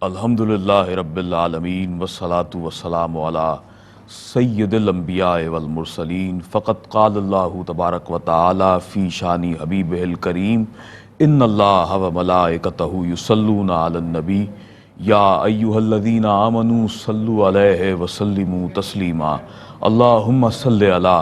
الحمدللہ رب العالمین والصلاة والسلام علی سید الانبیاء والمرسلین فقط قال اللہ تبارک و تعالی فی شان حبیبہ الکریم ان اللہ و ملائکتہ یصلون علی النبی یا ایہا الذین آمنوا صلوا علیہ وسلموا تسلیما اللہم صلی علی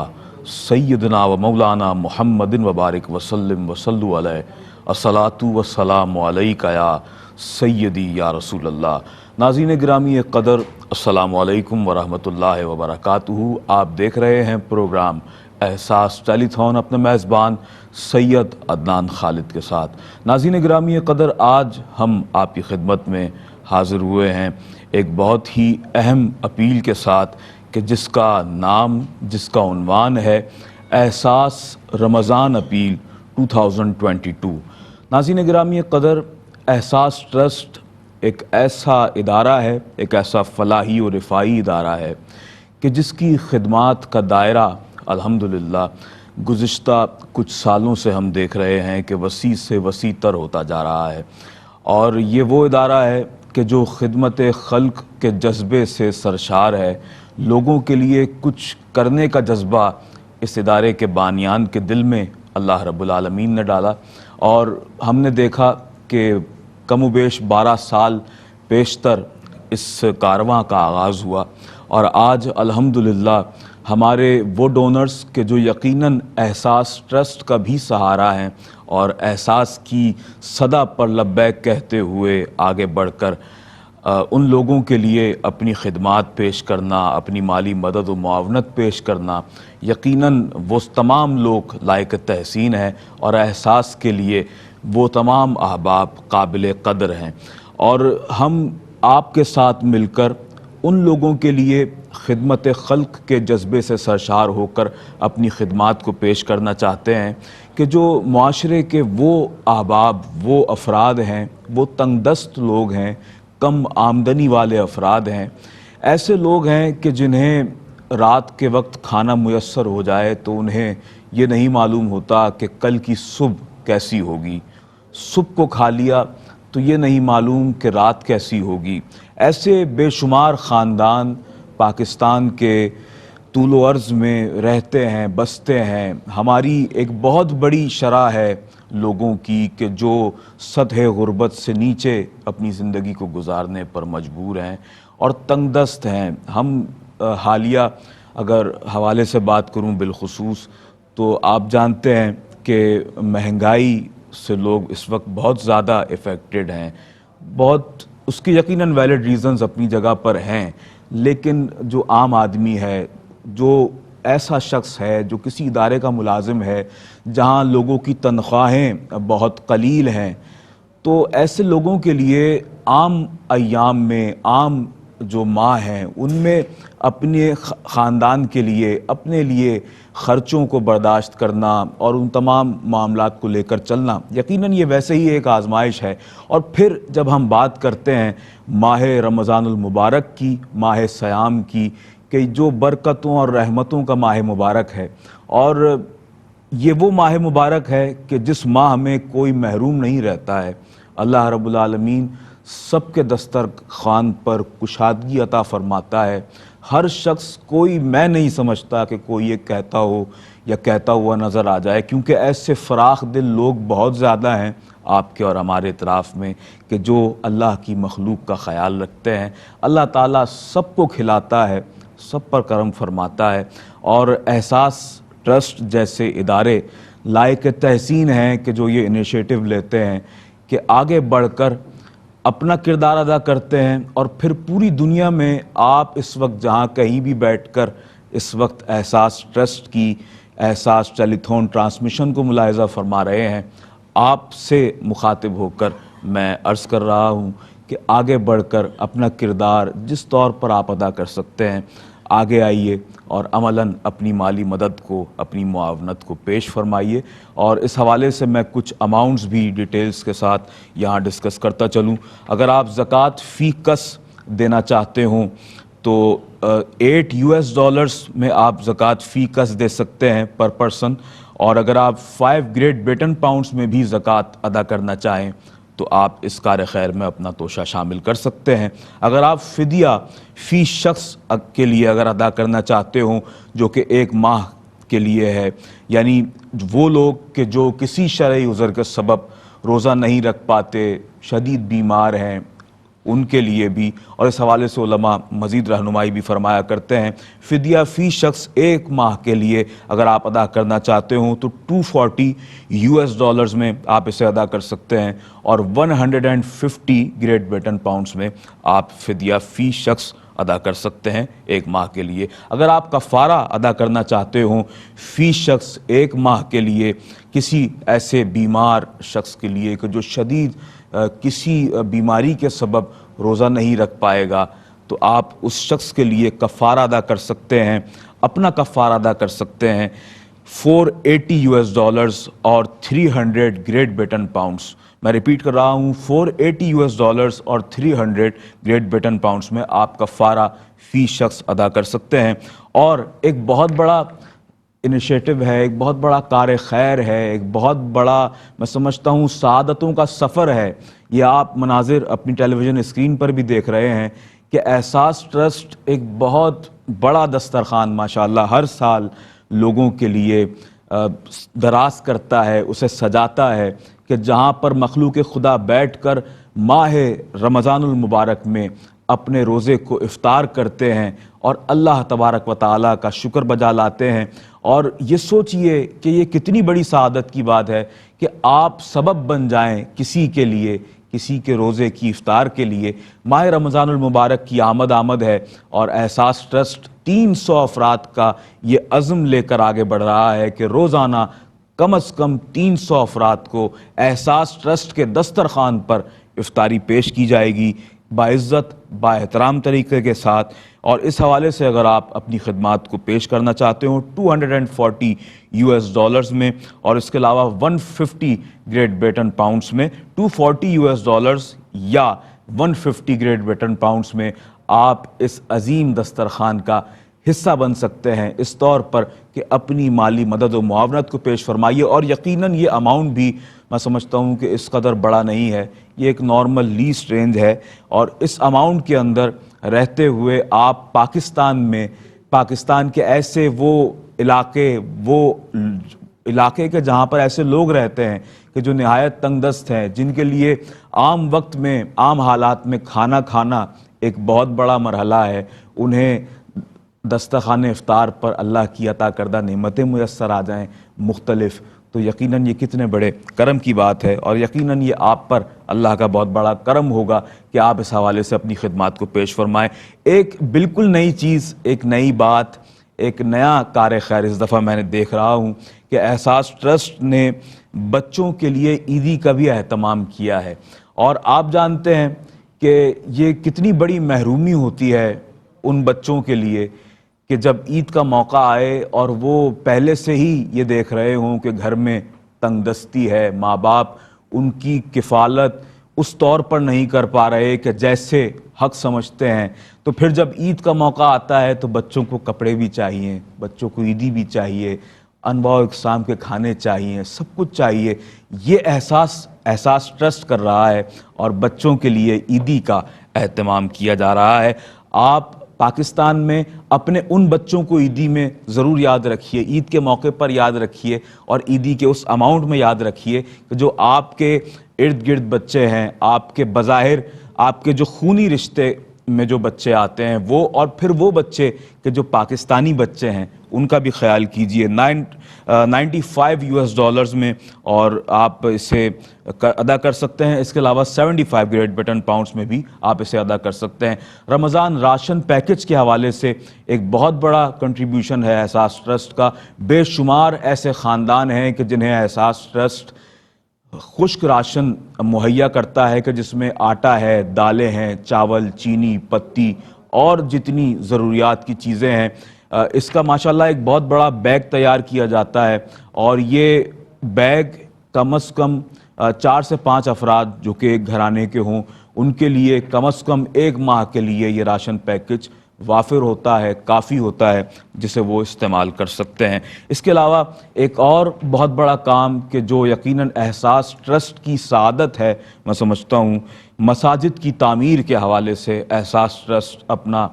سیدنا و مولانا محمد وبارک وسلم وصلوا علیہ الصلاۃ والسلام علیک یا سیدی یا رسول اللہ۔ ناظرین گرامی قدر، السلام علیکم ورحمۃ اللہ وبرکاتہ۔ آپ دیکھ رہے ہیں پروگرام احساس ٹیلی تھون اپنے میزبان سید عدنان خالد کے ساتھ۔ ناظرین گرامی قدر، آج ہم آپ کی خدمت میں حاضر ہوئے ہیں ایک بہت ہی اہم اپیل کے ساتھ کہ جس کا نام، جس کا عنوان ہے احساس رمضان اپیل 2022۔ ناظرین گرامی قدر، احساس ٹرسٹ ایک ایسا ادارہ ہے، ایک ایسا فلاحی و رفاہی ادارہ ہے کہ جس کی خدمات کا دائرہ الحمدللہ گزشتہ کچھ سالوں سے ہم دیکھ رہے ہیں کہ وسیع سے وسیع تر ہوتا جا رہا ہے، اور یہ وہ ادارہ ہے کہ جو خدمت خلق کے جذبے سے سرشار ہے۔ لوگوں کے لیے کچھ کرنے کا جذبہ اس ادارے کے بانیان کے دل میں اللہ رب العالمین نے ڈالا، اور ہم نے دیکھا کہ کم و بیش 12 سال پیشتر اس کارواں کا آغاز ہوا، اور آج الحمدللہ ہمارے وہ ڈونرز کے جو یقیناً احساس ٹرسٹ کا بھی سہارا ہیں اور احساس کی صدا پر لبیک کہتے ہوئے آگے بڑھ کر ان لوگوں کے لیے اپنی خدمات پیش کرنا، اپنی مالی مدد و معاونت پیش کرنا، یقیناً وہ تمام لوگ لائق تحسین ہیں، اور احساس کے لیے وہ تمام احباب قابل قدر ہیں، اور ہم آپ کے ساتھ مل کر ان لوگوں کے لیے خدمت خلق کے جذبے سے سرشار ہو کر اپنی خدمات کو پیش کرنا چاہتے ہیں کہ جو معاشرے کے وہ احباب، وہ افراد ہیں، وہ تنگ دست لوگ ہیں، کم آمدنی والے افراد ہیں، ایسے لوگ ہیں کہ جنہیں رات کے وقت کھانا میسر ہو جائے تو انہیں یہ نہیں معلوم ہوتا کہ کل کی صبح کیسی ہوگی، صبح کو کھا لیا تو یہ نہیں معلوم کہ رات کیسی ہوگی۔ ایسے بے شمار خاندان پاکستان کے طول و عرض میں رہتے ہیں، بستے ہیں۔ ہماری ایک بہت بڑی شرح ہے لوگوں کی کہ جو سطح غربت سے نیچے اپنی زندگی کو گزارنے پر مجبور ہیں اور تنگ دست ہیں۔ ہم حالیہ اگر حوالے سے بات کروں بالخصوص، تو آپ جانتے ہیں کہ مہنگائی سے لوگ اس وقت بہت زیادہ افیکٹڈ ہیں، بہت اس کی یقیناً ویلڈ ریزنز اپنی جگہ پر ہیں، لیکن جو عام آدمی ہے، جو ایسا شخص ہے جو کسی ادارے کا ملازم ہے جہاں لوگوں کی تنخواہیں بہت قلیل ہیں، تو ایسے لوگوں کے لیے عام ایام میں، عام جو ماہ ہیں ان میں اپنے خاندان کے لیے، اپنے لیے خرچوں کو برداشت کرنا اور ان تمام معاملات کو لے کر چلنا یقیناً یہ ویسے ہی ایک آزمائش ہے۔ اور پھر جب ہم بات کرتے ہیں ماہ رمضان المبارک کی، ماہ صیام کی، کہ جو برکتوں اور رحمتوں کا ماہ مبارک ہے، اور یہ وہ ماہ مبارک ہے کہ جس ماہ میں کوئی محروم نہیں رہتا ہے۔ اللہ رب العالمین سب کے دسترخوان پر کشادگی عطا فرماتا ہے۔ ہر شخص، کوئی میں نہیں سمجھتا کہ کوئی یہ کہتا ہو یا کہتا ہوا نظر آ جائے، کیونکہ ایسے فراخ دل لوگ بہت زیادہ ہیں آپ کے اور ہمارے اطراف میں کہ جو اللہ کی مخلوق کا خیال رکھتے ہیں۔ اللہ تعالیٰ سب کو کھلاتا ہے، سب پر کرم فرماتا ہے، اور احساس ٹرسٹ جیسے ادارے لائق تحسین ہیں کہ جو یہ انیشیٹو لیتے ہیں کہ آگے بڑھ کر اپنا کردار ادا کرتے ہیں، اور پھر پوری دنیا میں آپ اس وقت جہاں کہیں بھی بیٹھ کر اس وقت احساس ٹرسٹ کی احساس ٹیلی تھون ٹرانسمیشن کو ملاحظہ فرما رہے ہیں، آپ سے مخاطب ہو کر میں عرض کر رہا ہوں کہ آگے بڑھ کر اپنا کردار جس طور پر آپ ادا کر سکتے ہیں آگے آئیے، اور عملاً اپنی مالی مدد کو، اپنی معاونت کو پیش فرمائیے۔ اور اس حوالے سے میں کچھ اماؤنٹس بھی ڈیٹیلز کے ساتھ یہاں ڈسکس کرتا چلوں۔ اگر آپ زکوٰۃ فی کس دینا چاہتے ہوں تو $8 میں آپ زکوٰۃ فی کس دے سکتے ہیں پر پرسن، اور اگر آپ 5 گریٹ بریٹن پاؤنڈز میں بھی زکوٰۃ ادا کرنا چاہیں تو آپ اس کار خیر میں اپنا توشہ شامل کر سکتے ہیں۔ اگر آپ فدیہ فی شخص کے لیے اگر ادا کرنا چاہتے ہوں جو کہ 1 ماہ کے لیے ہے، یعنی وہ لوگ کہ جو کسی شرعی عذر کے سبب روزہ نہیں رکھ پاتے، شدید بیمار ہیں، ان کے لیے بھی، اور اس حوالے سے علماء مزید رہنمائی بھی فرمایا کرتے ہیں، فدیہ فی شخص 1 ماہ کے لیے اگر آپ ادا کرنا چاہتے ہوں تو $240 میں آپ اسے ادا کر سکتے ہیں، اور 150 گریٹ بریٹن پاؤنڈز میں آپ فدیہ فی شخص ادا کر سکتے ہیں 1 ماہ کے لیے۔ اگر آپ کفارہ ادا کرنا چاہتے ہوں فی شخص 1 ماہ کے لیے کسی ایسے بیمار شخص کے لیے کہ جو شدید کسی بیماری کے سبب روزہ نہیں رکھ پائے گا، تو آپ اس شخص کے لیے کفارہ ادا کر سکتے ہیں، اپنا کفارہ ادا کر سکتے ہیں $480 اور 300 گریٹ بریٹن پاؤنڈز۔ میں ریپیٹ کر رہا ہوں، $480 اور 300 گریٹ بریٹن پاؤنڈز میں آپ کفارہ فی شخص ادا کر سکتے ہیں۔ اور ایک بہت بڑا انیشیٹو ہے، ایک بہت بڑا کار خیر ہے، ایک بہت بڑا میں سمجھتا ہوں سعادتوں کا سفر ہے۔ یہ آپ مناظر اپنی ٹیلی ویژن اسکرین پر بھی دیکھ رہے ہیں کہ احساس ٹرسٹ ایک بہت بڑا دسترخوان ماشاءاللہ ہر سال لوگوں کے لیے دراز کرتا ہے، اسے سجاتا ہے کہ جہاں پر مخلوق خدا بیٹھ کر ماہ رمضان المبارک میں اپنے روزے کو افطار کرتے ہیں اور اللہ تبارک و تعالیٰ کا شکر بجا لاتے ہیں۔ اور یہ سوچئے کہ یہ کتنی بڑی سعادت کی بات ہے کہ آپ سبب بن جائیں کسی کے لیے، کسی کے روزے کی افطار کے لیے۔ ماہ رمضان المبارک کی آمد ہے اور احساس ٹرسٹ 300 افراد کا یہ عزم لے کر آگے بڑھ رہا ہے کہ روزانہ کم از کم 300 افراد کو احساس ٹرسٹ کے دسترخوان پر افطاری پیش کی جائے گی، باعزت با احترام طریقے کے ساتھ۔ اور اس حوالے سے اگر آپ اپنی خدمات کو پیش کرنا چاہتے ہوں $240 میں، اور اس کے علاوہ 150 گریٹ بریٹن پاؤنڈز میں، $240 یا 150 گریٹ بریٹن پاؤنڈز میں آپ اس عظیم دسترخوان کا حصہ بن سکتے ہیں، اس طور پر کہ اپنی مالی مدد و معاونت کو پیش فرمائیے۔ اور یقیناً یہ اماؤنٹ بھی میں سمجھتا ہوں کہ اس قدر بڑا نہیں ہے، یہ ایک نارمل لیسٹ رینج ہے، اور اس اماؤنٹ کے اندر رہتے ہوئے آپ پاکستان کے ایسے وہ علاقے کے جہاں پر ایسے لوگ رہتے ہیں کہ جو نہایت تنگ دست ہیں، جن کے لیے عام وقت میں، عام حالات میں کھانا کھانا ایک بہت بڑا مرحلہ ہے، انہیں دسترخوان افطار پر اللہ کی عطا کردہ نعمتیں میسر آ جائیں مختلف، تو یقیناً یہ کتنے بڑے کرم کی بات ہے، اور یقیناً یہ آپ پر اللہ کا بہت بڑا کرم ہوگا کہ آپ اس حوالے سے اپنی خدمات کو پیش فرمائیں۔ ایک بالکل نئی چیز، ایک نئی بات، ایک نیا کار خیر اس دفعہ میں نے دیکھ رہا ہوں کہ احساس ٹرسٹ نے بچوں کے لیے عیدی کا بھی اہتمام کیا ہے، اور آپ جانتے ہیں کہ یہ کتنی بڑی محرومی ہوتی ہے ان بچوں کے لیے کہ جب عید کا موقع آئے اور وہ پہلے سے ہی یہ دیکھ رہے ہوں کہ گھر میں تنگ دستی ہے، ماں باپ ان کی کفالت اس طور پر نہیں کر پا رہے کہ جیسے حق سمجھتے ہیں، تو پھر جب عید کا موقع آتا ہے تو بچوں کو کپڑے بھی چاہیے، بچوں کو عیدی بھی چاہیے، انواع و اقسام کے کھانے چاہیے، سب کچھ چاہیے۔ یہ احساس ٹرسٹ کر رہا ہے اور بچوں کے لیے عیدی کا اہتمام کیا جا رہا ہے۔ آپ پاکستان میں اپنے ان بچوں کو عیدی میں ضرور یاد رکھیے، عید کے موقع پر یاد رکھیے، اور عیدی کے اس اماؤنٹ میں یاد رکھیے کہ جو آپ کے ارد گرد بچے ہیں، آپ کے بظاہر آپ کے جو خونی رشتے میں جو بچے آتے ہیں وہ، اور پھر وہ بچے کہ جو پاکستانی بچے ہیں ان کا بھی خیال کیجئے۔ $95 میں اور آپ اسے ادا کر سکتے ہیں، اس کے علاوہ 75 گریٹ بریٹن پاؤنڈز میں بھی آپ اسے ادا کر سکتے ہیں۔ رمضان راشن پیکج کے حوالے سے ایک بہت بڑا کنٹریبیوشن ہے احساس ٹرسٹ کا۔ بے شمار ایسے خاندان ہیں کہ جنہیں احساس ٹرسٹ خشک راشن مہیا کرتا ہے کہ جس میں آٹا ہے، دالیں ہیں، چاول، چینی، پتی اور جتنی ضروریات کی چیزیں ہیں، اس کا ماشاءاللہ ایک بہت بڑا بیگ تیار کیا جاتا ہے، اور یہ بیگ کم از کم 4 سے 5 افراد جو کہ ایک گھرانے کے ہوں ان کے لیے کم از کم 1 ماہ کے لیے یہ راشن پیکج وافر ہوتا ہے، کافی ہوتا ہے، جسے وہ استعمال کر سکتے ہیں۔ اس کے علاوہ ایک اور بہت بڑا کام کہ جو یقیناً احساس ٹرسٹ کی سعادت ہے، میں سمجھتا ہوں مساجد کی تعمیر کے حوالے سے احساس ٹرسٹ اپنا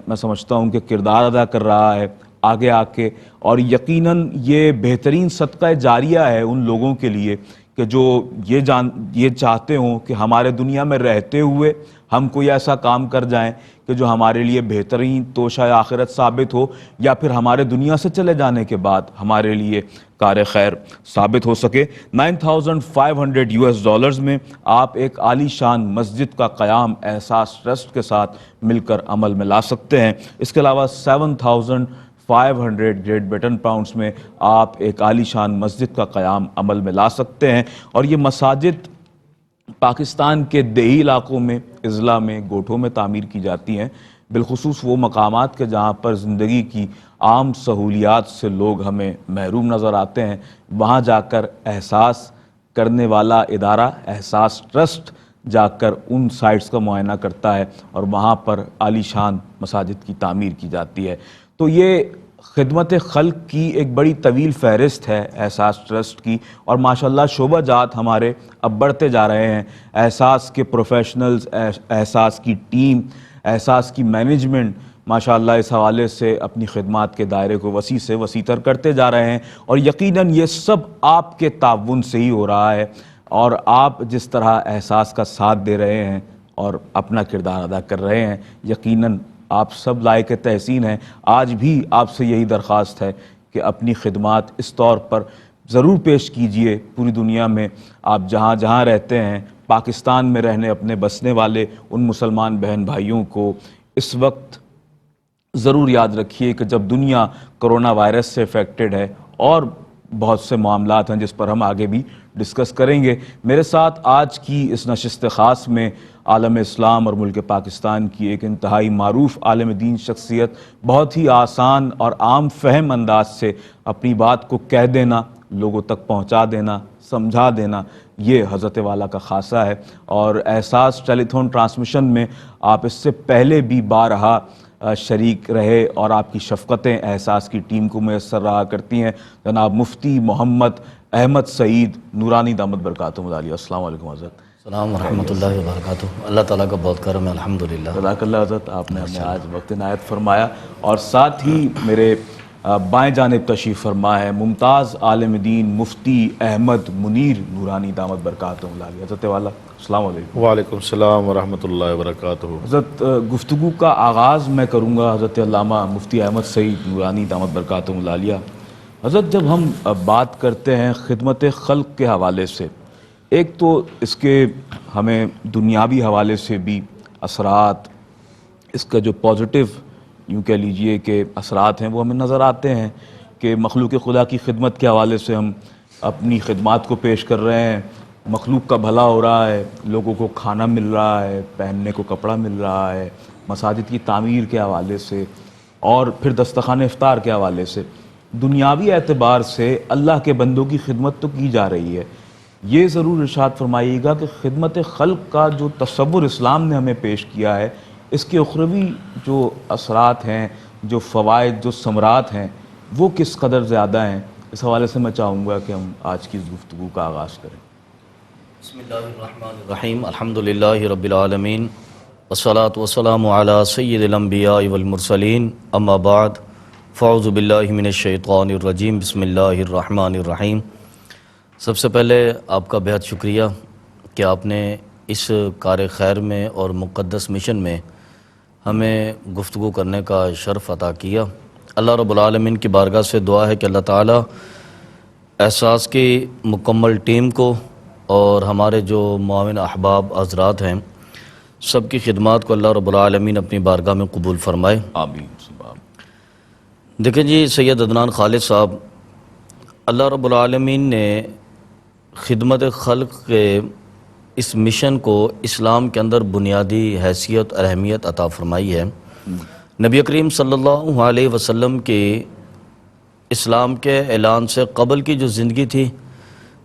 میں سمجھتا ہوں کہ کردار ادا کر رہا ہے آگے آ کے، اور یقیناً یہ بہترین صدقہ جاریہ ہے ان لوگوں کے لیے کہ جو یہ چاہتے ہوں کہ ہمارے دنیا میں رہتے ہوئے ہم کوئی ایسا کام کر جائیں کہ جو ہمارے لیے بہترین توشہ آخرت ثابت ہو، یا پھر ہمارے دنیا سے چلے جانے کے بعد ہمارے لیے کار خیر ثابت ہو سکے۔ $9,500 میں آپ ایک عالی شان مسجد کا قیام احساس ٹرسٹ کے ساتھ مل کر عمل میں لا سکتے ہیں۔ اس کے علاوہ 7,500 گریٹ برٹن پاؤنڈز میں آپ ایک عالی شان مسجد کا قیام عمل میں لا سکتے ہیں، اور یہ مساجد پاکستان کے دیہی علاقوں میں، اضلاع میں، گوٹھوں میں تعمیر کی جاتی ہیں، بالخصوص وہ مقامات کے جہاں پر زندگی کی عام سہولیات سے لوگ ہمیں محروم نظر آتے ہیں۔ وہاں جا کر احساس کرنے والا ادارہ احساس ٹرسٹ جا کر ان سائٹس کا معائنہ کرتا ہے اور وہاں پر عالی شان مساجد کی تعمیر کی جاتی ہے۔ تو یہ خدمت خلق کی ایک بڑی طویل فہرست ہے احساس ٹرسٹ کی، اور ماشاءاللہ شعبہ جات ہمارے اب بڑھتے جا رہے ہیں۔ احساس کے پروفیشنلز، احساس کی ٹیم، احساس کی مینجمنٹ ماشاءاللہ اس حوالے سے اپنی خدمات کے دائرے کو وسیع سے وسیع تر کرتے جا رہے ہیں، اور یقیناً یہ سب آپ کے تعاون سے ہی ہو رہا ہے، اور آپ جس طرح احساس کا ساتھ دے رہے ہیں اور اپنا کردار ادا کر رہے ہیں، یقیناً آپ سب لائق تحسین ہیں۔ آج بھی آپ سے یہی درخواست ہے کہ اپنی خدمات اس طور پر ضرور پیش کیجئے۔ پوری دنیا میں آپ جہاں جہاں رہتے ہیں، پاکستان میں رہنے اپنے بسنے والے ان مسلمان بہن بھائیوں کو اس وقت ضرور یاد رکھیے کہ جب دنیا کرونا وائرس سے افیکٹڈ ہے، اور بہت سے معاملات ہیں جس پر ہم آگے بھی ڈسکس کریں گے۔ میرے ساتھ آج کی اس نشست خاص میں عالم اسلام اور ملک پاکستان کی ایک انتہائی معروف عالم دین شخصیت، بہت ہی آسان اور عام فہم انداز سے اپنی بات کو کہہ دینا، لوگوں تک پہنچا دینا، سمجھا دینا، یہ حضرت والا کا خاصہ ہے۔ اور احساس ٹیلی تھون ٹرانسمیشن میں آپ اس سے پہلے بھی بارہا شریک رہے، اور آپ کی شفقتیں احساس کی ٹیم کو میسر رہا کرتی ہیں۔ جناب مفتی محمد احمد سعید نورانی دامت برکاتہ العالیہ، السلام علیکم حضرت۔ السلام ورحمۃ اللہ وبرکاتہ۔ اللہ تعالیٰ کا بہت کرم ہے، الحمدللہ۔ جزاک اللہ حضرت، آپ نے ہمیں آج وقت عنایت فرمایا، اور ساتھ ہی میرے بائیں جانب تشریف فرما ہے ممتاز عالم دین مفتی احمد منیر نورانی دامت برکاتہ العالیہ۔ حضرت والا السلام علیکم۔ وعلیکم السلام ورحمۃ اللہ وبرکاتہ۔ حضرت گفتگو کا آغاز میں کروں گا حضرت علامہ مفتی احمد سعید نورانی دامت برکاتہ العالیہ۔ حضرت جب ہم بات کرتے ہیں خدمت خلق کے حوالے سے، ایک تو اس کے ہمیں دنیاوی حوالے سے بھی اثرات، اس کا جو پازیٹیو یوں کہہ لیجئے کہ اثرات ہیں وہ ہمیں نظر آتے ہیں کہ مخلوق خدا کی خدمت کے حوالے سے ہم اپنی خدمات کو پیش کر رہے ہیں، مخلوق کا بھلا ہو رہا ہے، لوگوں کو کھانا مل رہا ہے، پہننے کو کپڑا مل رہا ہے، مساجد کی تعمیر کے حوالے سے، اور پھر دسترخوان افطار کے حوالے سے دنیاوی اعتبار سے اللہ کے بندوں کی خدمت تو کی جا رہی ہے۔ یہ ضرور ارشاد فرمائیے گا کہ خدمت خلق کا جو تصور اسلام نے ہمیں پیش کیا ہے، اس کے اخروی جو اثرات ہیں، جو فوائد، جو ثمرات ہیں، وہ کس قدر زیادہ ہیں، اس حوالے سے میں چاہوں گا کہ ہم آج کی اس گفتگو کا آغاز کریں۔ بسم اللہ الرحمن الرحیم، الحمدللہ رب العالمین، والصلاة والسلام علی سید الانبیاء والمرسلین، اما بعد، فاعوذ باللہ من الشیطان الرجیم، بسم اللہ الرحمن الرحیم۔ سب سے پہلے آپ کا بہت شکریہ کہ آپ نے اس کار خیر میں اور مقدس مشن میں ہمیں گفتگو کرنے کا شرف عطا کیا۔ اللہ رب العالمین کی بارگاہ سے دعا ہے کہ اللہ تعالیٰ احساس کی مکمل ٹیم کو اور ہمارے جو معاون احباب حضرات ہیں سب کی خدمات کو اللہ رب العالمین اپنی بارگاہ میں قبول فرمائے، آمین۔ دیکھیں جی، سید عدنان خالد صاحب، اللہ رب العالمین نے خدمت خلق کے اس مشن کو اسلام کے اندر بنیادی حیثیت اور اہمیت عطا فرمائی ہے۔ نبی کریم صلی اللہ علیہ وسلم کی اسلام کے اعلان سے قبل کی جو زندگی تھی،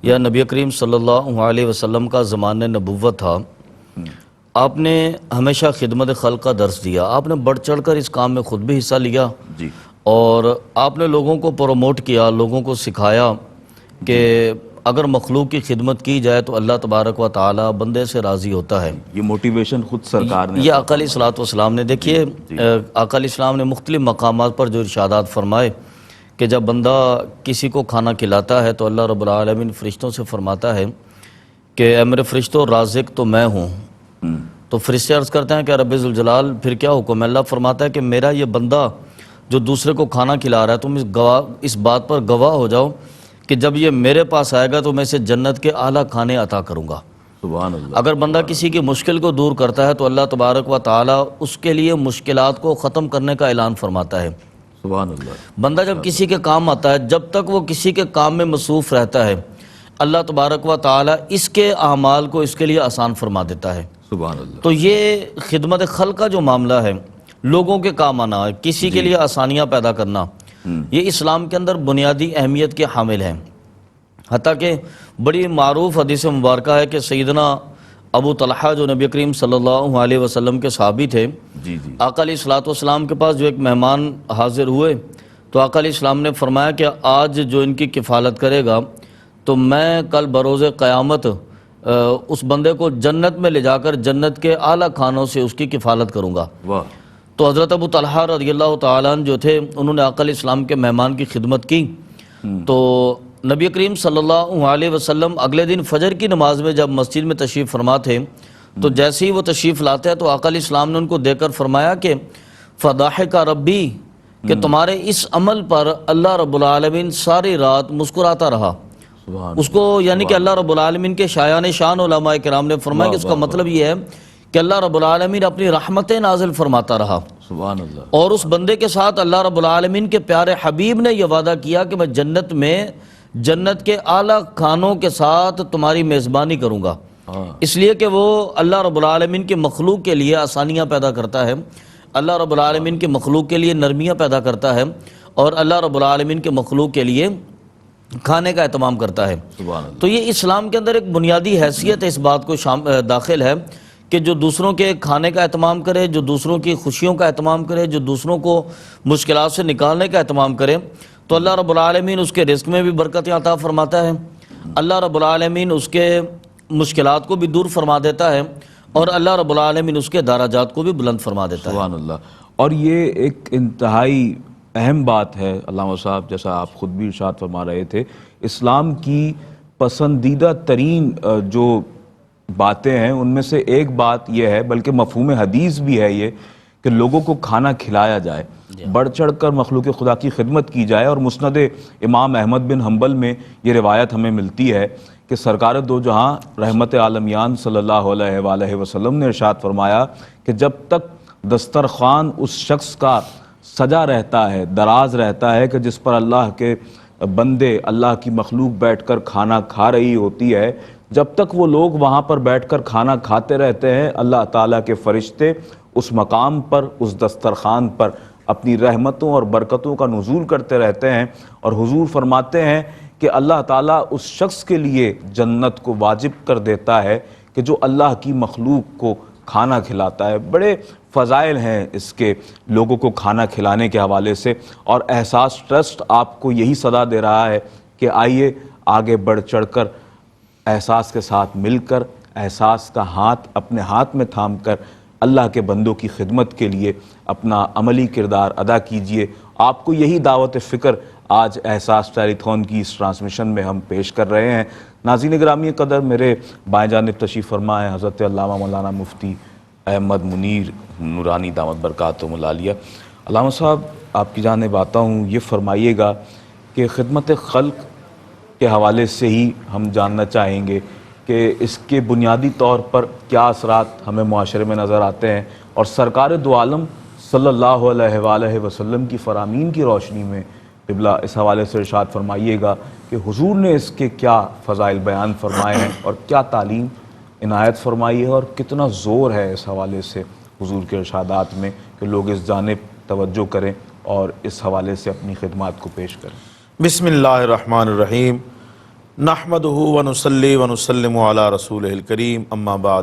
یا نبی کریم صلی اللہ علیہ وسلم کا زمانہ نبوت تھا، آپ نے ہمیشہ خدمت خلق کا درس دیا، آپ نے بڑھ چڑھ کر اس کام میں خود بھی حصہ لیا جی اور آپ نے لوگوں کو پروموٹ کیا، لوگوں کو سکھایا کہ اگر مخلوق کی خدمت کی جائے تو اللہ تبارک و تعالی بندے سے راضی ہوتا ہے۔ یہ موٹیویشن خود سرکار نے یہ آقا علیہ الصلوۃ والسلام نے دیکھیے، آقا علیہ السلام نے مختلف مقامات پر جو ارشادات فرمائے کہ جب بندہ کسی کو کھانا کھلاتا ہے تو اللہ رب العالمین فرشتوں سے فرماتا ہے کہ اے میرے فرشتوں رازق تو میں ہوں۔ تو فرشتے عرض کرتے ہیں کہ رب ذوالجلال پھر کیا حکم ہے؟ اللہ فرماتا ہے کہ میرا یہ بندہ جو دوسرے کو کھانا کھلا رہا ہے، تم اس بات پر گواہ ہو جاؤ کہ جب یہ میرے پاس آئے گا تو میں اسے جنت کے اعلیٰ کھانے عطا کروں گا۔ سبحان اللہ۔ اگر بندہ کسی کی مشکل کو دور کرتا ہے تو اللہ تبارک و تعالی اس کے لیے مشکلات کو ختم کرنے کا اعلان فرماتا ہے۔ سبحان اللہ۔ بندہ جب کسی کے کام آتا ہے، جب تک وہ کسی کے کام میں مصروف رہتا ہے، اللہ تبارک و تعالی اس کے اعمال کو اس کے لیے آسان فرما دیتا ہے۔ سبحان اللہ۔ تو یہ خدمت خلق کا جو معاملہ ہے، لوگوں کے کام آنا، کسی کے لیے آسانیاں پیدا کرنا، یہ اسلام کے اندر بنیادی اہمیت کے حامل ہیں۔ حتیٰ کہ بڑی معروف حدیث مبارکہ ہے کہ سیدنا ابو طلحہ جو نبی کریم صلی اللہ علیہ وسلم کے صحابی تھے، جی جی آقا علیہ الصلوۃ والسلام کے پاس جو ایک مہمان حاضر ہوئے تو آقا علیہ السلام نے فرمایا کہ آج جو ان کی کفالت کرے گا تو میں کل بروز قیامت اس بندے کو جنت میں لے جا کر جنت کے اعلیٰ کھانوں سے اس کی کفالت کروں گا۔ واہ۔ تو حضرت ابو طلحہ رضی اللہ تعالیٰ عنہ جو تھے، انہوں نے آقا علیہ السلام کے مہمان کی خدمت کی۔ تو نبی کریم صلی اللہ علیہ وسلم اگلے دن فجر کی نماز میں جب مسجد میں تشریف فرما تھے تو جیسے ہی وہ تشریف لاتے ہیں تو آقا علیہ السلام نے ان کو دیکھ کر فرمایا کہ فضاحک ربی، کہ تمہارے اس عمل پر اللہ رب العالمین ساری رات مسکراتا رہا۔ سبحان اس کو یعنی کہ اللہ رب العالمین کے شایان شان علماء کرام نے فرمایا کہ اس کا مطلب یہ ہے کہ اللہ رب العالمین اپنی رحمتیں نازل فرماتا رہا، سبحان اللہ۔ اور اس بندے کے ساتھ اللہ رب العالمین کے پیارے حبیب نے یہ وعدہ کیا کہ میں جنت کے اعلیٰ کھانوں کے ساتھ تمہاری میزبانی کروں گا۔ اس لیے کہ وہ اللہ رب العالمین کی مخلوق کے لیے آسانیاں پیدا کرتا ہے، اللہ رب العالمین کی مخلوق کے لیے نرمیاں پیدا کرتا ہے، اور اللہ رب العالمین کے مخلوق کے لیے کھانے کا اہتمام کرتا ہے۔ سبحان اللہ۔ تو یہ اسلام کے اندر ایک بنیادی حیثیت ہے، اس بات کو داخل ہے کہ جو دوسروں کے کھانے کا اہتمام کرے، جو دوسروں کی خوشیوں کا اہتمام کرے، جو دوسروں کو مشکلات سے نکالنے کا اہتمام کرے، تو اللہ رب العالمین اس کے رزق میں بھی برکت عطا فرماتا ہے، اللہ رب العالمین اس کے مشکلات کو بھی دور فرما دیتا ہے، اور اللہ رب العالمین اس کے درجات کو بھی بلند فرما دیتا ہے۔ سبحان اللہ۔ اور یہ ایک انتہائی اہم بات ہے علامہ صاحب، جیسا آپ خود بھی ارشاد فرما رہے تھے، اسلام کی پسندیدہ ترین جو باتیں ہیں ان میں سے ایک بات یہ ہے، بلکہ مفہوم حدیث بھی ہے یہ، کہ لوگوں کو کھانا کھلایا جائے، بڑھ چڑھ کر مخلوق خدا کی خدمت کی جائے۔ اور مسند امام احمد بن حنبل میں یہ روایت ہمیں ملتی ہے کہ سرکار دو جہاں رحمت عالمیان صلی اللہ علیہ وآلہ وسلم نے ارشاد فرمایا کہ جب تک دسترخوان اس شخص کا سجا رہتا ہے، دراز رہتا ہے، کہ جس پر اللہ کے بندے، اللہ کی مخلوق بیٹھ کر کھانا کھا رہی ہوتی ہے، جب تک وہ لوگ وہاں پر بیٹھ کر کھانا کھاتے رہتے ہیں، اللہ تعالیٰ کے فرشتے اس مقام پر، اس دسترخوان پر اپنی رحمتوں اور برکتوں کا نزول کرتے رہتے ہیں۔ اور حضور فرماتے ہیں کہ اللہ تعالیٰ اس شخص کے لیے جنت کو واجب کر دیتا ہے کہ جو اللہ کی مخلوق کو کھانا کھلاتا ہے۔ بڑے فضائل ہیں اس کے، لوگوں کو کھانا کھلانے کے حوالے سے، اور احساس ٹرسٹ آپ کو یہی صدا دے رہا ہے کہ آئیے آگے بڑھ چڑھ کر احساس کے ساتھ مل کر، احساس کا ہاتھ اپنے ہاتھ میں تھام کر اللہ کے بندوں کی خدمت کے لیے اپنا عملی کردار ادا کیجئے۔ آپ کو یہی دعوت فکر آج احساس ٹیلی تھون کی اس ٹرانسمیشن میں ہم پیش کر رہے ہیں۔ ناظرین گرامی قدر، میرے بائیں جانب تشریف فرما ہے حضرت علامہ مولانا مفتی احمد منیر نورانی دامت برکاتہم العالیہ۔ علامہ صاحب، آپ کی جانب آتا ہوں، یہ فرمائیے گا کہ خدمت خلق کے حوالے سے ہی ہم جاننا چاہیں گے کہ اس کے بنیادی طور پر کیا اثرات ہمیں معاشرے میں نظر آتے ہیں، اور سرکار دو عالم صلی اللہ علیہ وآلہ وسلم کی فرامین کی روشنی میں قبلہ اس حوالے سے ارشاد فرمائیے گا کہ حضور نے اس کے کیا فضائل بیان فرمائے ہیں اور کیا تعلیم عنایت فرمائی ہے، اور کتنا زور ہے اس حوالے سے حضور کے ارشادات میں کہ لوگ اس جانب توجہ کریں اور اس حوالے سے اپنی خدمات کو پیش کریں۔ بسم اللہ الرحمن الرحیم، نحمدہ ونصلی ونسلم علی رسولہ الکریم، اما بعد۔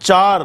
4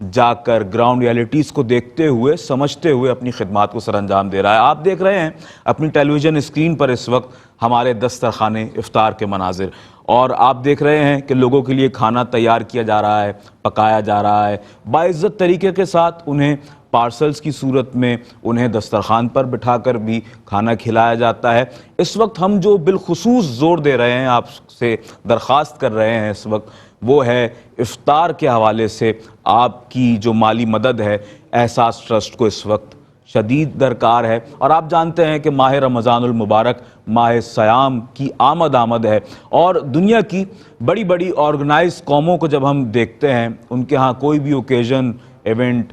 جا کر گراؤنڈ ریالٹیز کو دیکھتے ہوئے سمجھتے ہوئے اپنی خدمات کو سر انجام دے رہا ہے۔ آپ دیکھ رہے ہیں اپنی ٹیلی ویژن اسکرین پر اس وقت ہمارے دسترخوان افطار کے مناظر، اور آپ دیکھ رہے ہیں کہ لوگوں کے لیے کھانا تیار کیا جا رہا ہے، پکایا جا رہا ہے، باعزت طریقے کے ساتھ انہیں پارسلز کی صورت میں انہیں دسترخوان پر بٹھا کر بھی کھانا کھلایا جاتا ہے۔ اس وقت ہم جو بالخصوص زور دے رہے ہیں، آپ سے درخواست کر رہے ہیں اس وقت، وہ ہے افطار کے حوالے سے آپ کی جو مالی مدد ہے احساس ٹرسٹ کو اس وقت شدید درکار ہے۔ اور آپ جانتے ہیں کہ ماہ رمضان المبارک ماہ صیام کی آمد ہے، اور دنیا کی بڑی بڑی آرگنائز قوموں کو جب ہم دیکھتے ہیں، ان کے ہاں کوئی بھی اوکیزن، ایونٹ،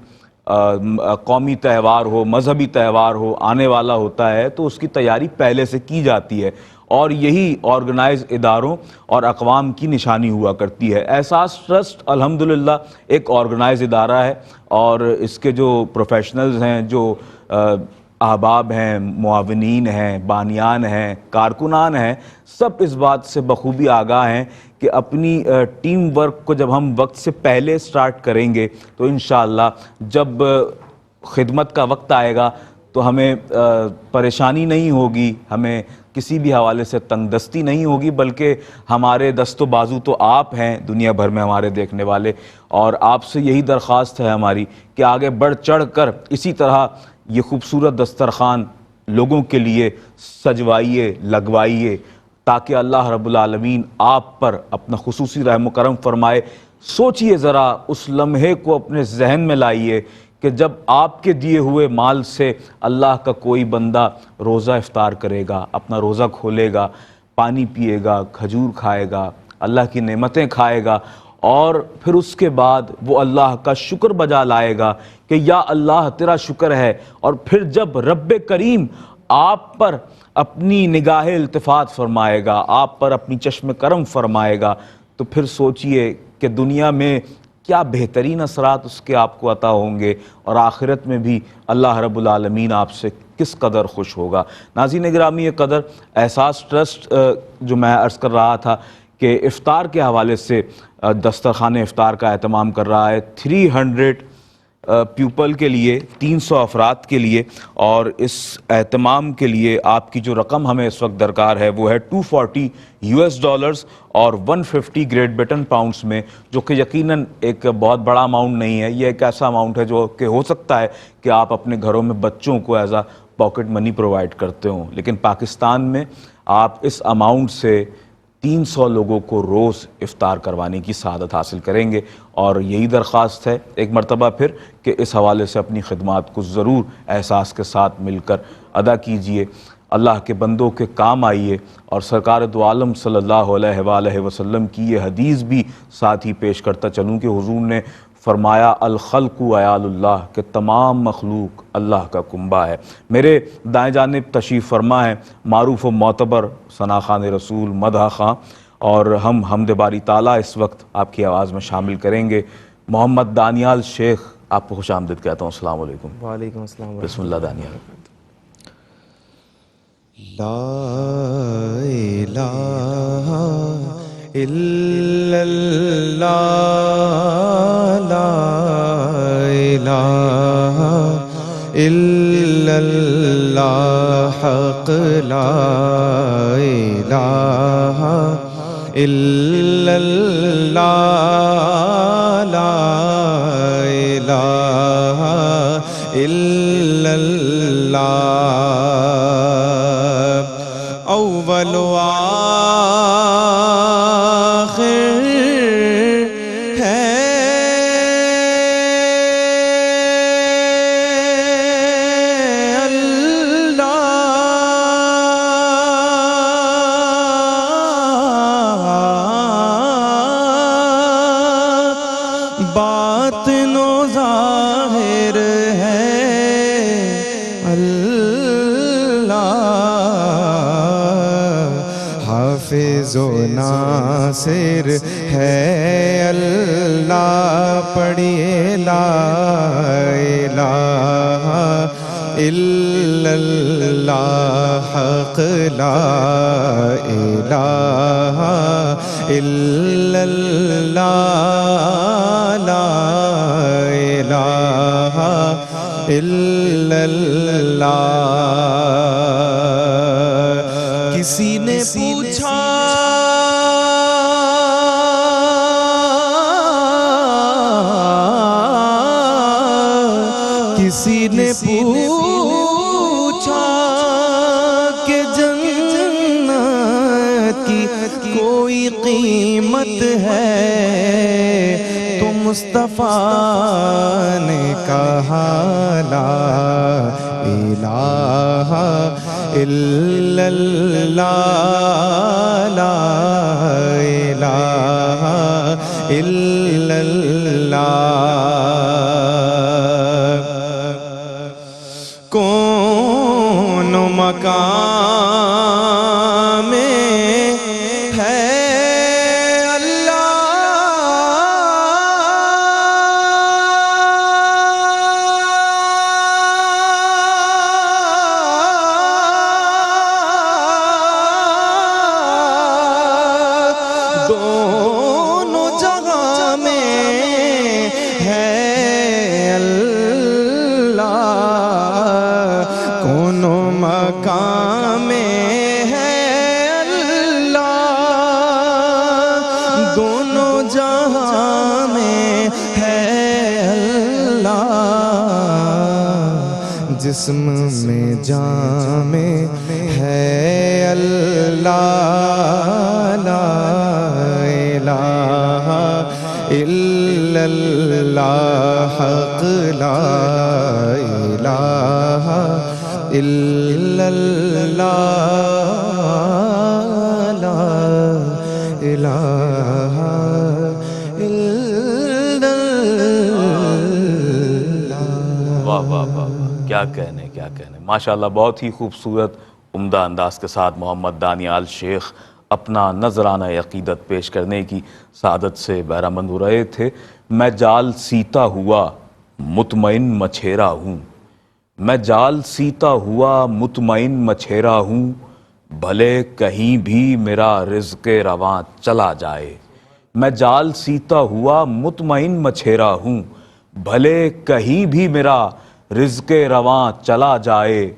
قومی تہوار ہو، مذہبی تہوار ہو آنے والا ہوتا ہے تو اس کی تیاری پہلے سے کی جاتی ہے، اور یہی آرگنائز اداروں اور اقوام کی نشانی ہوا کرتی ہے۔ احساس ٹرسٹ الحمدللہ ایک آرگنائز ادارہ ہے، اور اس کے جو پروفیشنلز ہیں، جو احباب ہیں، معاونین ہیں، بانیان ہیں، کارکنان ہیں، سب اس بات سے بخوبی آگاہ ہیں کہ اپنی ٹیم ورک کو جب ہم وقت سے پہلے سٹارٹ کریں گے تو انشاءاللہ جب خدمت کا وقت آئے گا تو ہمیں پریشانی نہیں ہوگی، ہمیں کسی بھی حوالے سے تنگ دستی نہیں ہوگی، بلکہ ہمارے دست و بازو تو آپ ہیں دنیا بھر میں ہمارے دیکھنے والے، اور آپ سے یہی درخواست ہے ہماری کہ آگے بڑھ چڑھ کر اسی طرح یہ خوبصورت دسترخوان لوگوں کے لیے سجوائیے، لگوائیے، تاکہ اللہ رب العالمین آپ پر اپنا خصوصی رحم و کرم فرمائے۔ سوچئے ذرا، اس لمحے کو اپنے ذہن میں لائیے کہ جب آپ کے دیے ہوئے مال سے اللہ کا کوئی بندہ روزہ افطار کرے گا، اپنا روزہ کھولے گا، پانی پیے گا، کھجور کھائے گا، اللہ کی نعمتیں کھائے گا، اور پھر اس کے بعد وہ اللہ کا شکر بجا لائے گا کہ یا اللہ تیرا شکر ہے، اور پھر جب رب کریم آپ پر اپنی نگاہ التفات فرمائے گا، آپ پر اپنی چشم کرم فرمائے گا، تو پھر سوچئے کہ دنیا میں کیا بہترین اثرات اس کے آپ کو عطا ہوں گے، اور آخرت میں بھی اللہ رب العالمین آپ سے کس قدر خوش ہوگا۔ ناظرین گرامی قدر، احساس ٹرسٹ جو میں عرض کر رہا تھا کہ افطار کے حوالے سے دسترخوان افطار کا اہتمام کر رہا ہے 300 پیپل کے لیے، 300 افراد کے لیے، اور اس اہتمام کے لیے آپ کی جو رقم ہمیں اس وقت درکار ہے وہ ہے $240 اور 150 گریٹ برٹن پاؤنڈز میں، جو کہ یقیناً ایک بہت بڑا اماؤنٹ نہیں ہے۔ یہ ایک ایسا اماؤنٹ ہے جو کہ ہو سکتا ہے کہ آپ اپنے گھروں میں بچوں کو as a pocket money provide کرتے ہوں، لیکن پاکستان میں آپ اس اماؤنٹ سے 300 لوگوں کو روز افطار کروانے کی سعادت حاصل کریں گے، اور یہی درخواست ہے ایک مرتبہ پھر کہ اس حوالے سے اپنی خدمات کو ضرور احساس کے ساتھ مل کر ادا کیجئے، اللہ کے بندوں کے کام آئیے، اور سرکار دو عالم صلی اللہ علیہ وآلہ وسلم کی یہ حدیث بھی ساتھ ہی پیش کرتا چلوں کہ حضور نے فرمایا الخلق عیال اللہ، کہ تمام مخلوق اللہ کا کنبہ ہے۔ میرے دائیں جانب تشریف فرما ہے معروف و معتبر ثنا خان رسول مدح خاں، اور ہم حمد باری تعالیٰ اس وقت آپ کی آواز میں شامل کریں گے۔ محمد دانیال شیخ، آپ کو خوش آمدید کہتا ہوں، السلام علیکم۔ وعلیکم السلام۔ بسم اللہ دانیال۔ لا الہ الا اللہ، لا الہ الا اللہ، حق لا الہ الا اللہ، لا الہ الا اللہ، اول و آخر ہے اللہ، باطن و ظاہر ہے اللہ، حافظ و ناصر ہے اللہ، پڑھیے لا الہ الا اللہ، حق لا الہ الا اللہ، لا الا اللہ۔ کسی نے پوچھا کسی نے پوچھا کہ جنت کی کوئی قیمت ہے، تو مصطفیٰ نے کہا لا الہ الا اللہ، لا الہ الا اللہ۔ کون مقام میں ہے دونوں جگہ میں ہے اللہ، کون مقام میں ہے اللہ، دونوں جہاں میں ہے اللہ، جسم میں جان میں ہے اللہ، لا الہ الا اللہ، حق لا الہ الا اللہ، لا الہ الا اللہ۔ واہ واہ واہ واہ، کیا کہنے کیا کہنے، ماشاءاللہ بہت ہی خوبصورت عمدہ انداز کے ساتھ محمد دانیال شیخ اپنا نذرانہ عقیدت پیش کرنے کی سعادت سے بہرامند ہو رہے تھے۔ میں جال سیتا ہوا مطمئن مچھیرا ہوں، میں جال سیتا ہوا مطمئن مچھیرا ہوں، بھلے کہیں بھی میرا رزق رواں چلا جائے۔ میں جال سیتا ہوا مطمئن مچھیرا ہوں، بھلے کہیں بھی میرا رزق رواں چلا جائے۔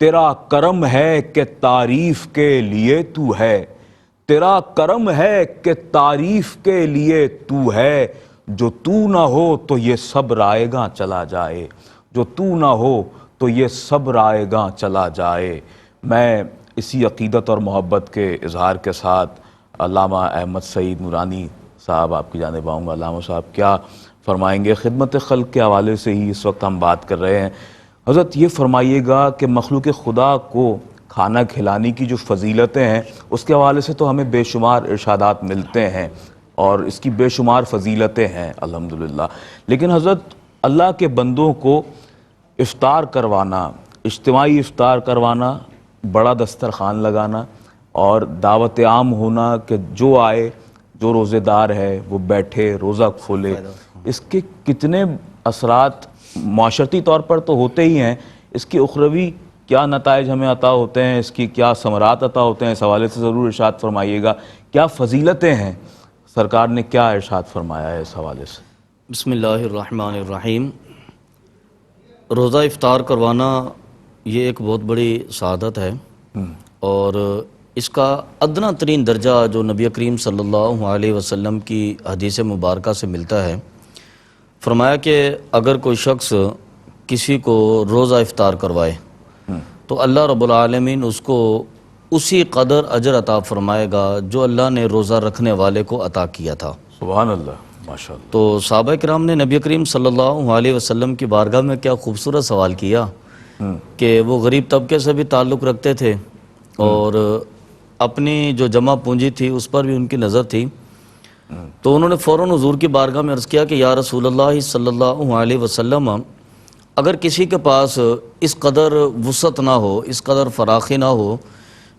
تیرا کرم ہے کہ تعریف کے لیے تو ہے، تیرا کرم ہے کہ تعریف کے لیے تو ہے، جو تو نہ ہو تو یہ سب رائے گاں چلا جائے، جو تو نہ ہو تو یہ سب رائے گاں چلا جائے۔ میں اسی عقیدت اور محبت کے اظہار کے ساتھ علامہ احمد سعید نورانی صاحب آپ کی جانب آؤں گا۔ علامہ صاحب کیا فرمائیں گے؟ خدمت خلق کے حوالے سے ہی اس وقت ہم بات کر رہے ہیں۔ حضرت یہ فرمائیے گا کہ مخلوق خدا کو کھانا کھلانے کی جو فضیلتیں ہیں اس کے حوالے سے تو ہمیں بے شمار ارشادات ملتے ہیں اور اس کی بے شمار فضیلتیں ہیں الحمدللہ، لیکن حضرت اللہ کے بندوں کو افطار کروانا، اجتماعی افطار کروانا، بڑا دسترخوان لگانا اور دعوت عام ہونا کہ جو آئے، جو روزے دار ہے وہ بیٹھے روزہ کھولے، اس کے کتنے اثرات معاشرتی طور پر تو ہوتے ہی ہیں، اس کی اخروی کیا نتائج ہمیں عطا ہوتے ہیں، اس کی کیا ثمرات عطا ہوتے ہیں، اس حوالے سے ضرور ارشاد فرمائیے گا۔ کیا فضیلتیں ہیں، سرکار نے کیا ارشاد فرمایا ہے اس حوالے سے؟ بسم اللہ الرحمن الرحیم۔ روزہ افطار کروانا یہ ایک بہت بڑی سعادت ہے، اور اس کا ادنا ترین درجہ جو نبی کریم صلی اللہ علیہ وسلم کی حدیث مبارکہ سے ملتا ہے، فرمایا کہ اگر کوئی شخص کسی کو روزہ افطار کروائے تو اللہ رب العالمین اس کو اسی قدر اجر عطا فرمائے گا جو اللہ نے روزہ رکھنے والے کو عطا کیا تھا۔ سبحان اللہ، ماشاءاللہ۔ تو صحابہ کرام نے نبی کریم صلی اللہ علیہ وسلم کی بارگاہ میں کیا خوبصورت سوال کیا کہ وہ غریب طبقے سے بھی تعلق رکھتے تھے اور اپنی جو جمع پونجی تھی اس پر بھی ان کی نظر تھی، تو انہوں نے فوراً حضور کی بارگاہ میں عرض کیا کہ یا رسول اللہ صلی اللہ علیہ وسلم، اگر کسی کے پاس اس قدر وسعت نہ ہو، اس قدر فراخی نہ ہو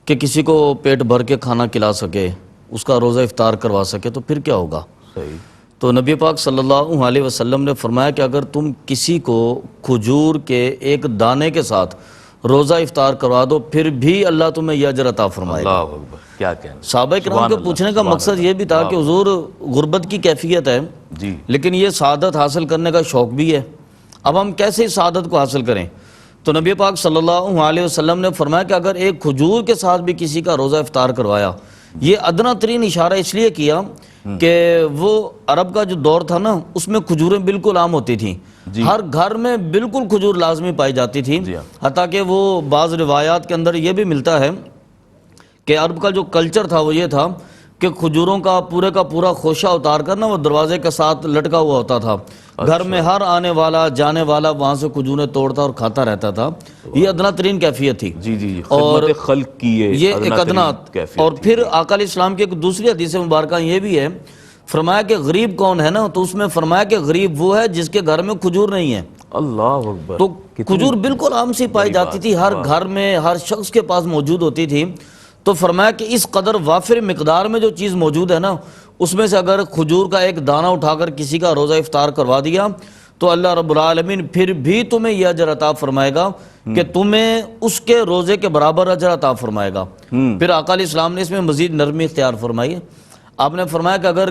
کہ کسی کو پیٹ بھر کے کھانا کھلا سکے، اس کا روزہ افطار کروا سکے، تو پھر کیا ہوگا؟ صحیح۔ تو نبی پاک صلی اللہ علیہ وسلم نے فرمایا کہ اگر تم کسی کو کھجور کے ایک دانے کے ساتھ روزہ افطار کروا دو پھر بھی اللہ تمہیں یہ اجر عطا فرمائے گا۔ اللہ اکبر، کیا کہنا۔ صحابہ کرام کے پوچھنے کا مقصد یہ بھی تھا کہ حضور غربت کی کیفیت ہے، جی، لیکن یہ سعادت حاصل کرنے کا شوق بھی ہے، اب ہم کیسے اس سعادت کو حاصل کریں؟ تو نبی پاک صلی اللہ علیہ وسلم نے فرمایا کہ اگر ایک کھجور کے ساتھ بھی کسی کا روزہ افطار کروایا، یہ ادنا ترین اشارہ اس لیے کیا کہ وہ عرب کا جو دور تھا نا، اس میں کھجوریں بالکل عام ہوتی تھیں، ہر گھر میں بالکل کھجور لازمی پائی جاتی تھی، حتیٰ کہ وہ بعض روایات کے اندر یہ بھی ملتا ہے کہ عرب کا جو کلچر تھا وہ یہ تھا کہ کھجوروں کا پورا خوشہ اتار کر نا وہ دروازے کے ساتھ لٹکا ہوا ہوتا تھا، گھر میں ہر آنے والا جانے والا وہاں سے کھجوریں توڑتا اور کھاتا رہتا تھا۔ یہ ادنا ترین کیفیت تھی، جی اور خدمت خلق کی یہ ایک ادنا کیفیت اور تھی۔ پھر آقا علیہ السلام کی ایک دوسری حدیث مبارکہ یہ بھی ہے، فرمایا کہ غریب کون ہے نا، تو اس میں فرمایا کہ غریب وہ ہے جس کے گھر میں کھجور نہیں ہے۔ اللہ اکبر۔ تو کھجور بالکل عام سی پائی جاتی تھی، ہر گھر میں ہر شخص کے پاس موجود ہوتی تھی۔ تو فرمایا کہ اس قدر وافر مقدار میں جو چیز موجود ہے نا، اس میں سے اگر کھجور کا ایک دانہ اٹھا کر کسی کا روزہ افطار کروا دیا تو اللہ رب العالمین پھر بھی تمہیں یہ اجر عطا فرمائے گا کہ تمہیں اس کے روزے کے برابر اجر عطا فرمائے گا۔ پھر آقا علیہ السلام نے اس میں مزید نرمی اختیار فرمائی ہے۔ آپ نے فرمایا کہ اگر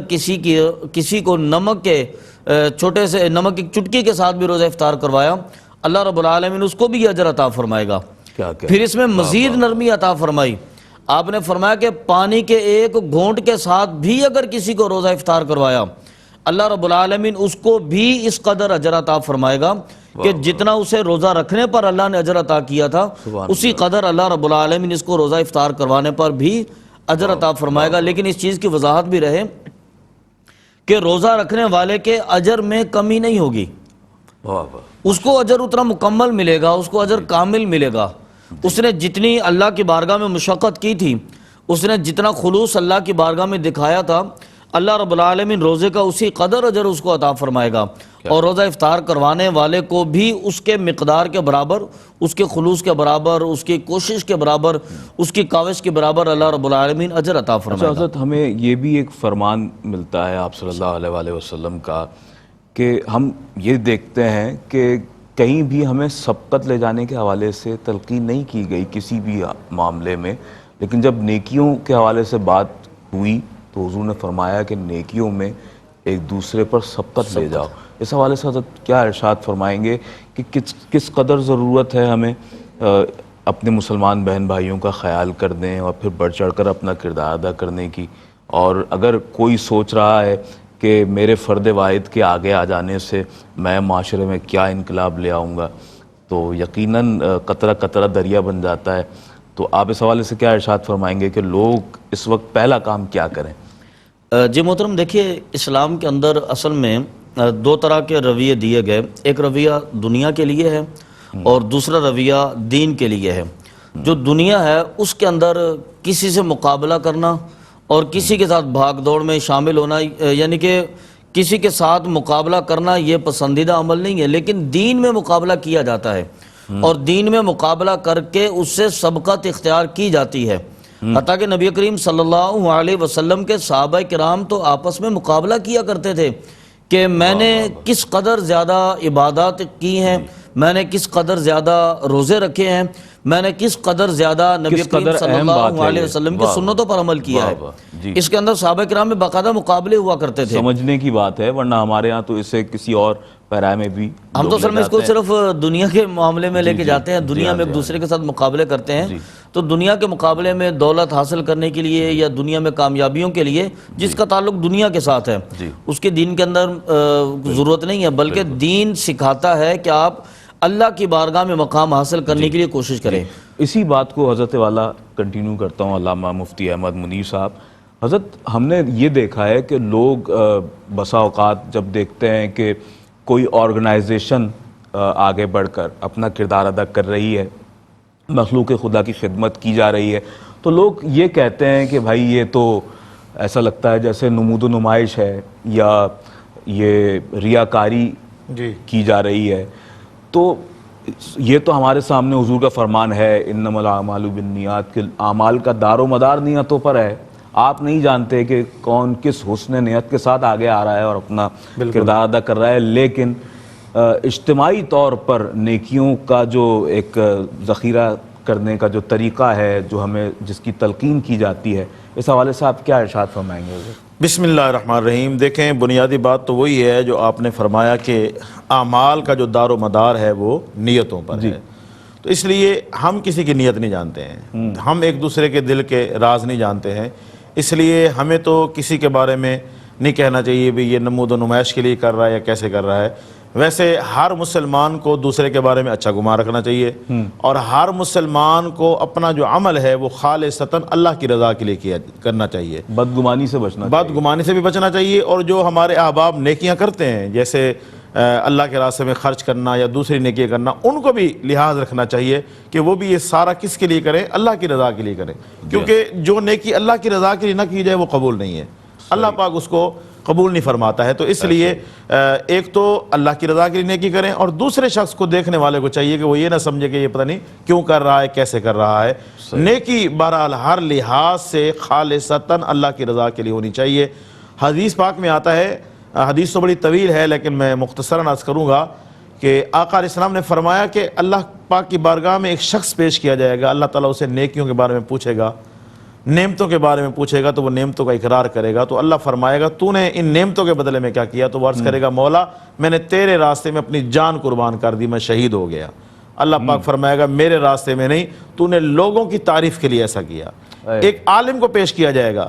کسی کو نمک کے چھوٹے سے نمک کی چٹکی کے ساتھ بھی روزہ افطار کروایا، اللہ رب العالمین اس کو بھی یہ اجر عطا فرمائے گا۔ پھر اس میں مزید نرمی عطا فرمائی، آپ نے فرمایا کہ پانی کے ایک گھونٹ کے ساتھ بھی اگر کسی کو روزہ افطار کروایا، اللہ رب العالمین اس کو بھی اس قدر اجر عطا فرمائے گا کہ جتنا اسے روزہ رکھنے پر اللہ نے اجر عطا کیا تھا، اسی قدر اللہ رب العالمین اس کو روزہ افطار کروانے پر بھی اجر عطا فرمائے گا۔ لیکن اس چیز کی وضاحت بھی رہے کہ روزہ رکھنے والے کے اجر میں کمی نہیں ہوگی، اس کو اجر اتنا مکمل ملے گا، اس کو اجر کامل ملے گا۔ اس نے جتنی اللہ کی بارگاہ میں مشقت کی تھی، اس نے جتنا خلوص اللہ کی بارگاہ میں دکھایا تھا، اللہ رب العالمین روزے کا اسی قدر اجر اس کو عطا فرمائے گا، اور روزہ افطار کروانے والے کو بھی اس کے مقدار کے برابر، اس کے خلوص کے برابر، اس کی کوشش کے برابر، اس کی کاوش کے برابر اللہ رب العالمین اجر عطا فرمائے گا۔ حضرت ہمیں یہ بھی ایک فرمان ملتا ہے آپ صلی اللہ علیہ وآلہ وسلم کا کہ ہم یہ دیکھتے ہیں کہ کہیں بھی ہمیں سبقت لے جانے کے حوالے سے تلقین نہیں کی گئی کسی بھی معاملے میں، لیکن جب نیکیوں کے حوالے سے بات ہوئی تو حضور نے فرمایا کہ نیکیوں میں ایک دوسرے پر سبقت لے جاؤ۔ اس حوالے سے حضرت کیا ارشاد فرمائیں گے کہ کس قدر ضرورت ہے ہمیں اپنے مسلمان بہن بھائیوں کا خیال کرنے اور پھر بڑھ چڑھ کر اپنا کردار ادا کرنے کی، اور اگر کوئی سوچ رہا ہے کہ میرے فرد واحد کے آگے آ جانے سے میں معاشرے میں کیا انقلاب لے آؤں گا، تو یقیناً قطرہ قطرہ دریا بن جاتا ہے۔ تو آپ اس حوالے سے کیا ارشاد فرمائیں گے کہ لوگ اس وقت پہلا کام کیا کریں؟ جی محترم، دیکھیے اسلام کے اندر اصل میں دو طرح کے رویے دیے گئے، ایک رویہ دنیا کے لیے ہے اور دوسرا رویہ دین کے لیے ہے۔ جو دنیا ہے اس کے اندر کسی سے مقابلہ کرنا اور کسی کے ساتھ بھاگ دوڑ میں شامل ہونا، یعنی کہ کسی کے ساتھ مقابلہ کرنا یہ پسندیدہ عمل نہیں ہے، لیکن دین میں مقابلہ کیا جاتا ہے، اور دین میں مقابلہ کر کے اس سے سبقت اختیار کی جاتی ہے۔ حتیٰ کہ نبی کریم صلی اللہ علیہ وسلم کے صحابہ کرام تو آپس میں مقابلہ کیا کرتے تھے کہ میں نے کس قدر زیادہ عبادات کی ہیں، میں نے کس قدر زیادہ روزے رکھے ہیں، میں نے کس قدر زیادہ نبی کریم صلی اللہ علیہ وسلم کی سنتوں پر عمل کیا ہے۔ اس کے اندر صحابہ کرام میں باقاعدہ مقابلے ہوا کرتے تھے۔ سمجھنے کی بات ہے، ورنہ ہمارے ہاں تو اسے کسی اور پیرائے میں بھی ہم تو اس کو صرف دنیا کے معاملے میں لے کے جاتے ہیں، دنیا میں ایک دوسرے کے ساتھ مقابلے کرتے ہیں۔ تو دنیا کے مقابلے میں دولت حاصل کرنے کے لیے یا دنیا میں کامیابیوں کے لیے جس کا تعلق دنیا کے ساتھ ہے، اس کے دین کے اندر ضرورت نہیں ہے، بلکہ دین سکھاتا ہے کہ آپ اللہ کی بارگاہ میں مقام حاصل کرنے کے لیے کوشش کریں۔ اسی بات کو حضرت والا کنٹینیو کرتا ہوں، علامہ مفتی احمد منیر صاحب۔ حضرت ہم نے یہ دیکھا ہے کہ لوگ بسا اوقات جب دیکھتے ہیں کہ کوئی آرگنائزیشن آگے بڑھ کر اپنا کردار ادا کر رہی ہے، مخلوق خدا کی خدمت کی جا رہی ہے، تو لوگ یہ کہتے ہیں کہ بھائی یہ تو ایسا لگتا ہے جیسے نمود و نمائش ہے یا یہ ریاکاری کی جا رہی ہے۔ تو یہ تو ہمارے سامنے حضور کا فرمان ہے انما الاعمال بالنیات، کہ اعمال کا دار و مدار نیتوں پر ہے۔ آپ نہیں جانتے کہ کون کس حسن نیت کے ساتھ آگے آ رہا ہے اور اپنا کردار ادا کر رہا ہے، لیکن اجتماعی طور پر نیکیوں کا جو ایک ذخیرہ کرنے کا جو طریقہ ہے، جو ہمیں جس کی تلقین کی جاتی ہے، اس حوالے سے آپ کیا ارشاد فرمائیں گے؟ بسم اللہ الرحمن الرحیم۔ دیکھیں بنیادی بات تو وہی ہے جو آپ نے فرمایا کہ اعمال کا جو دار و مدار ہے وہ نیتوں پر ہے، تو اس لیے ہم کسی کی نیت نہیں جانتے ہیں، ہم ایک دوسرے کے دل کے راز نہیں جانتے ہیں، اس لیے ہمیں تو کسی کے بارے میں نہیں کہنا چاہیے بھی یہ نمود و نمائش کے لیے کر رہا ہے یا کیسے کر رہا ہے۔ ویسے ہر مسلمان کو دوسرے کے بارے میں اچھا گمان رکھنا چاہیے، اور ہر مسلمان کو اپنا جو عمل ہے وہ خالصتاً اللہ کی رضا کے لیے کرنا چاہیے، بدگمانی سے بچنا بدگمانی سے بھی بچنا چاہیے، اور جو ہمارے احباب نیکیاں کرتے ہیں جیسے اللہ کے راستے میں خرچ کرنا یا دوسری نیکیاں کرنا، ان کو بھی لحاظ رکھنا چاہیے کہ وہ بھی یہ سارا کس کے لیے کریں، اللہ کی رضا کے لیے کریں، کیونکہ جو نیکی اللہ کی رضا کے لیے نہ کی جائے وہ قبول نہیں ہے، اللہ پاک اس کو قبول نہیں فرماتا ہے۔ تو اس لیے ایک تو اللہ کی رضا کے لیے نیکی کریں، اور دوسرے شخص کو دیکھنے والے کو چاہیے کہ وہ یہ نہ سمجھے کہ یہ پتہ نہیں کیوں کر رہا ہے، کیسے کر رہا ہے۔ نیکی بہرحال ہر لحاظ سے خالصتاً اللہ کی رضا کے لیے ہونی چاہیے۔ حدیث پاک میں آتا ہے، حدیث تو بڑی طویل ہے لیکن میں مختصراً عرض کروں گا کہ آقا علیہ السلام نے فرمایا کہ اللہ پاک کی بارگاہ میں ایک شخص پیش کیا جائے گا، اللہ تعالیٰ اسے نیکیوں کے بارے میں پوچھے گا، نعمتوں کے بارے میں پوچھے گا، تو وہ نعمتوں کا اقرار کرے گا، تو اللہ فرمائے گا تو نے ان نعمتوں کے بدلے میں کیا کیا؟ تو وہ عرض کرے گا مولا میں نے تیرے راستے میں اپنی جان قربان کر دی، میں شہید ہو گیا۔ اللہ پاک فرمائے گا میرے راستے میں نہیں، تو نے لوگوں کی تعریف کے لیے ایسا کیا۔ ایک عالم کو پیش کیا جائے گا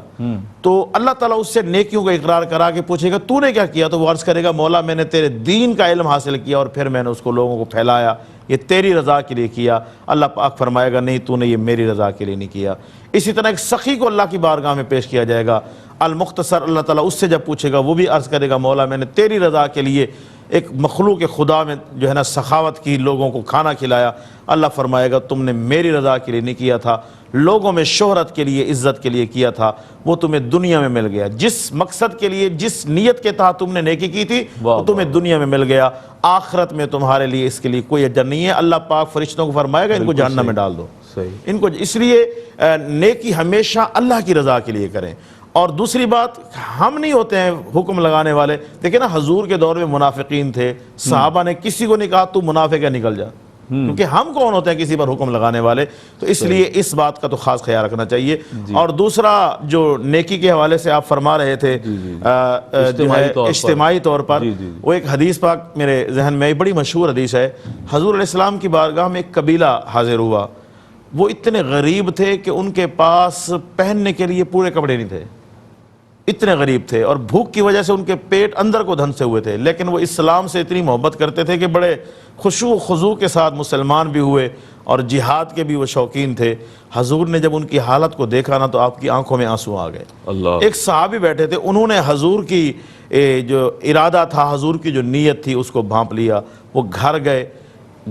تو اللہ تعالیٰ اس سے نیکیوں کا اقرار کرا کے پوچھے گا تو نے کیا کیا؟ تو وہ عرض کرے گا مولا میں نے تیرے دین کا علم حاصل کیا اور پھر میں نے اس کو لوگوں کو پھیلایا، یہ تیری رضا کے لیے کیا۔ اللہ پاک فرمائے گا نہیں تو نے یہ میری رضا کے لیے نہیں کیا۔ اسی طرح ایک سخی کو اللہ کی بارگاہ میں پیش کیا جائے گا، المختصر، اللہ تعالیٰ اس سے جب پوچھے گا وہ بھی عرض کرے گا مولا میں نے تیری رضا کے لیے ایک مخلوق خدا میں جو ہے نا سخاوت کی، لوگوں کو کھانا کھلایا۔ اللہ فرمائے گا تم نے میری رضا کے لیے نہیں کیا تھا، لوگوں میں شہرت کے لیے، عزت کے لیے کیا تھا، وہ تمہیں دنیا میں مل گیا۔ جس مقصد کے لیے، جس نیت کے تحت تم نے نیکی کی تھی وہ تمہیں دنیا میں مل گیا، آخرت میں تمہارے لیے اس کے لیے کوئی اجر نہیں ہے۔ اللہ پاک فرشتوں کو فرمائے گا ان کو جہنم میں ڈال دو، ان کو۔ اس لیے نیکی ہمیشہ اللہ کی رضا کے لیے کریں۔ اور دوسری بات، ہم نہیں ہوتے ہیں حکم لگانے والے۔ دیکھیں نا حضور کے دور میں منافقین تھے، صحابہ نے کسی کو نہیں کہا تو منافق ہے نکل جا، کیونکہ ہم کون ہوتے ہیں کسی پر حکم لگانے والے؟ تو اس لیے اس بات کا تو خاص خیال رکھنا چاہیے۔ اور دوسرا جو نیکی کے حوالے سے آپ فرما رہے تھے اجتماعی طور پر، وہ ایک حدیث پاک میرے ذہن میں بڑی مشہور حدیث ہے۔ حضور علیہ السلام کی بارگاہ میں ایک قبیلہ حاضر ہوا، وہ اتنے غریب تھے کہ ان کے پاس پہننے کے لیے پورے کپڑے نہیں تھے، اتنے غریب تھے، اور بھوک کی وجہ سے ان کے پیٹ اندر کو دھنسے ہوئے تھے، لیکن وہ اسلام سے اتنی محبت کرتے تھے کہ بڑے خشوع و خضوع کے ساتھ مسلمان بھی ہوئے اور جہاد کے بھی وہ شوقین تھے۔ حضور نے جب ان کی حالت کو دیکھا نا تو آپ کی آنکھوں میں آنسو آ گئے۔ ایک صحابی بیٹھے تھے، انہوں نے حضور کی جو ارادہ تھا، حضور کی جو نیت تھی اس کو بھانپ لیا۔ وہ گھر گئے،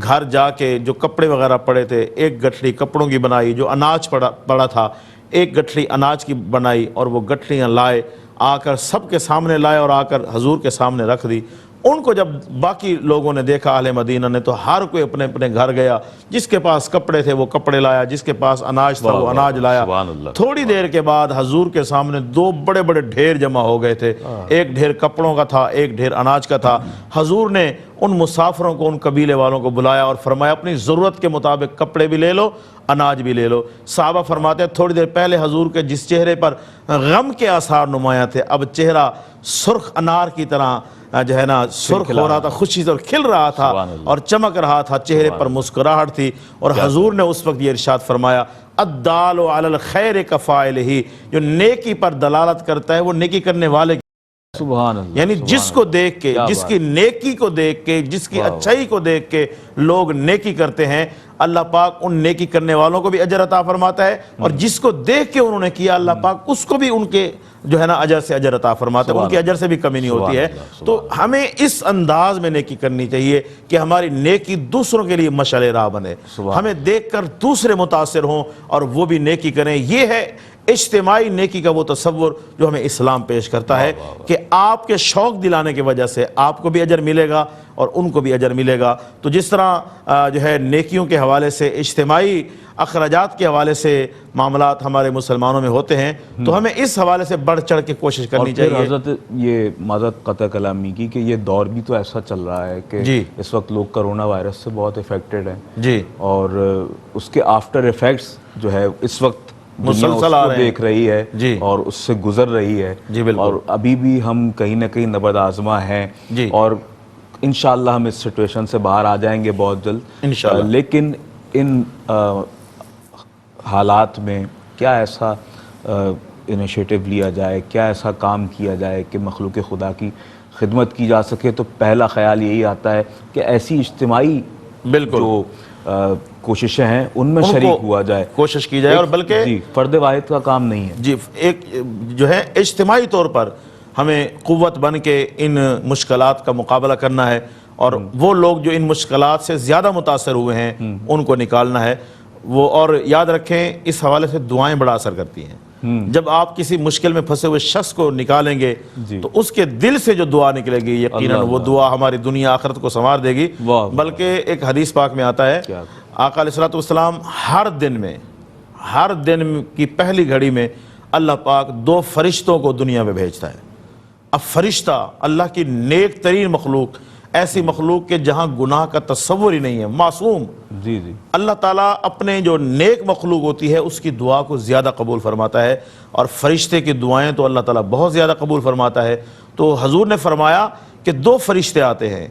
گھر جا کے جو کپڑے وغیرہ پڑے تھے ایک گٹھڑی کپڑوں کی بنائی، جو اناج پڑا تھا ایک گٹھڑی اناج کی بنائی، اور وہ گٹھڑیاں لائے، آ کر سب کے سامنے لائے اور آ کر حضور کے سامنے رکھ دی۔ ان کو جب باقی لوگوں نے دیکھا، اہل مدینہ نے، تو ہر کوئی اپنے اپنے گھر گیا، جس کے پاس کپڑے تھے وہ کپڑے لایا، جس کے پاس اناج تھا وہ اناج لایا۔ تھوڑی دیر کے بعد حضور کے سامنے دو بڑے بڑے ڈھیر جمع ہو گئے تھے، ایک ڈھیر کپڑوں کا تھا، ایک ڈھیر اناج کا تھا۔ حضور نے ان مسافروں کو، ان قبیلے والوں کو بلایا اور فرمایا اپنی ضرورت کے مطابق کپڑے بھی لے لو، اناج بھی لے لو۔ صحابہ فرماتے ہیں تھوڑی دیر پہلے حضور کے جس چہرے پر غم کے آثار نمایاں تھے، اب چہرہ سرخ انار کی طرح جو ہے نا سرخ ہو رہا تھا، خوشی سے کھل رہا تھا اور چمک رہا تھا، چہرے پر مسکراہٹ تھی۔ اور حضور نے اس وقت یہ ارشاد فرمایا الدال علی الخیر کفاعلہ، جو نیکی پر دلالت کرتا ہے وہ نیکی کرنے والے کی، سبحان اللہ، یعنی جس کو دیکھ کے، جس کی نیکی کو دیکھ کے، جس کی اچھائی کو دیکھ کے لوگ نیکی کرتے ہیں، اللہ پاک ان نیکی کرنے والوں کو بھی اجر عطا فرماتا ہے، اور جس کو دیکھ کے انہوں نے کیا اللہ پاک اس کو بھی ان کے جو ہے نا اجر سے اجر عطا فرماتا ہے، ان کے اجر سے بھی کمی نہیں ہوتی ہے۔ تو ہمیں اس انداز میں نیکی کرنی چاہیے کہ ہماری نیکی دوسروں کے لیے مشعل راہ بنے، ہمیں دیکھ کر دوسرے متاثر ہوں اور وہ بھی نیکی کریں۔ یہ ہے اجتماعی نیکی کا وہ تصور جو ہمیں اسلام پیش کرتا ہے کہ آپ کے شوق دلانے کی وجہ سے آپ کو بھی اجر ملے گا اور ان کو بھی اجر ملے گا۔ تو جس طرح جو ہے نیکیوں کے حوالے سے، اجتماعی اخراجات کے حوالے سے معاملات ہمارے مسلمانوں میں ہوتے ہیں، تو ہمیں اس حوالے سے بڑھ چڑھ کے کوشش کرنی چاہیے۔ اور حضرت یہ معذرت قطع کلامی کی کہ یہ دور بھی تو ایسا چل رہا ہے کہ اس وقت لوگ کرونا وائرس سے بہت افیکٹڈ ہیں، اور اس کے آفٹر ایفیکٹس جو ہے اس وقت دنیا اس مسلسل آ کو رہے ہیں دیکھ رہی ہے جی اور اس سے گزر رہی ہے جی بالکل اور ابھی بھی ہم کہیں نہ کہیں نبرد آزما ہیں جی اور انشاءاللہ ہم اس سچویشن سے باہر آ جائیں گے بہت جلد انشاءاللہ لیکن ان حالات میں کیا ایسا انیشیٹو لیا جائے, کیا ایسا کام کیا جائے کہ مخلوق خدا کی خدمت کی جا سکے؟ تو پہلا خیال یہی آتا ہے کہ ایسی اجتماعی بالکل جو کوششیں ہیں ان میں ان شریک کو ہوا جائے, کوشش کی جائے اور بلکہ جی فرد واحد کا کام نہیں ہے جی ایک جو ہے اجتماعی طور پر ہمیں قوت بن کے ان مشکلات کا مقابلہ کرنا ہے اور وہ لوگ جو ان مشکلات سے زیادہ متاثر ہوئے ہیں ان کو نکالنا ہے وہ. اور یاد رکھیں اس حوالے سے دعائیں بڑا اثر کرتی ہیں. جب آپ کسی مشکل میں پھنسے ہوئے شخص کو نکالیں گے تو اس کے دل سے جو دعا نکلے گی یقیناً وہ دعا ہماری دنیا آخرت کو سنوار دے گی. بلکہ ایک حدیث پاک میں آتا ہے آقا علیہ الصلوۃ والسلام ہر دن کی پہلی گھڑی میں اللہ پاک 2 فرشتوں کو دنیا میں بھیجتا ہے. اب فرشتہ اللہ کی نیک ترین مخلوق, ایسی مخلوق کے جہاں گناہ کا تصور ہی نہیں ہے, معصوم. جی جی اللہ تعالیٰ اپنے جو نیک مخلوق ہوتی ہے اس کی دعا کو زیادہ قبول فرماتا ہے اور فرشتے کی دعائیں تو اللہ تعالیٰ بہت زیادہ قبول فرماتا ہے. تو حضور نے فرمایا کہ 2 فرشتے آتے ہیں.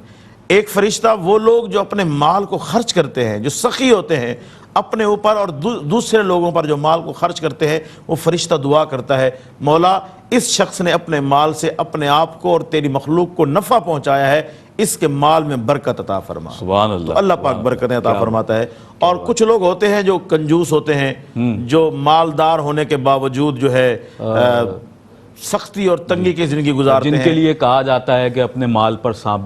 ایک فرشتہ وہ لوگ جو اپنے مال کو خرچ کرتے ہیں, جو سخی ہوتے ہیں اپنے اوپر اور دوسرے لوگوں پر جو مال کو خرچ کرتے ہیں, وہ فرشتہ دعا کرتا ہے مولا اس شخص نے اپنے مال سے اپنے آپ کو اور تیری مخلوق کو نفع پہنچایا ہے, اس کے مال میں برکت عطا فرما. سبحان اللہ. تو اللہ پاک برکتیں عطا فرماتا ہے. اور کچھ لوگ ہوتے ہیں جو کنجوس ہوتے ہیں, جو مالدار ہونے کے باوجود جو ہے سختی اور تنگی کی زندگی گزارتے ہیں, جن کے لیے کہا جاتا ہے کہ اپنے مال پر سانپ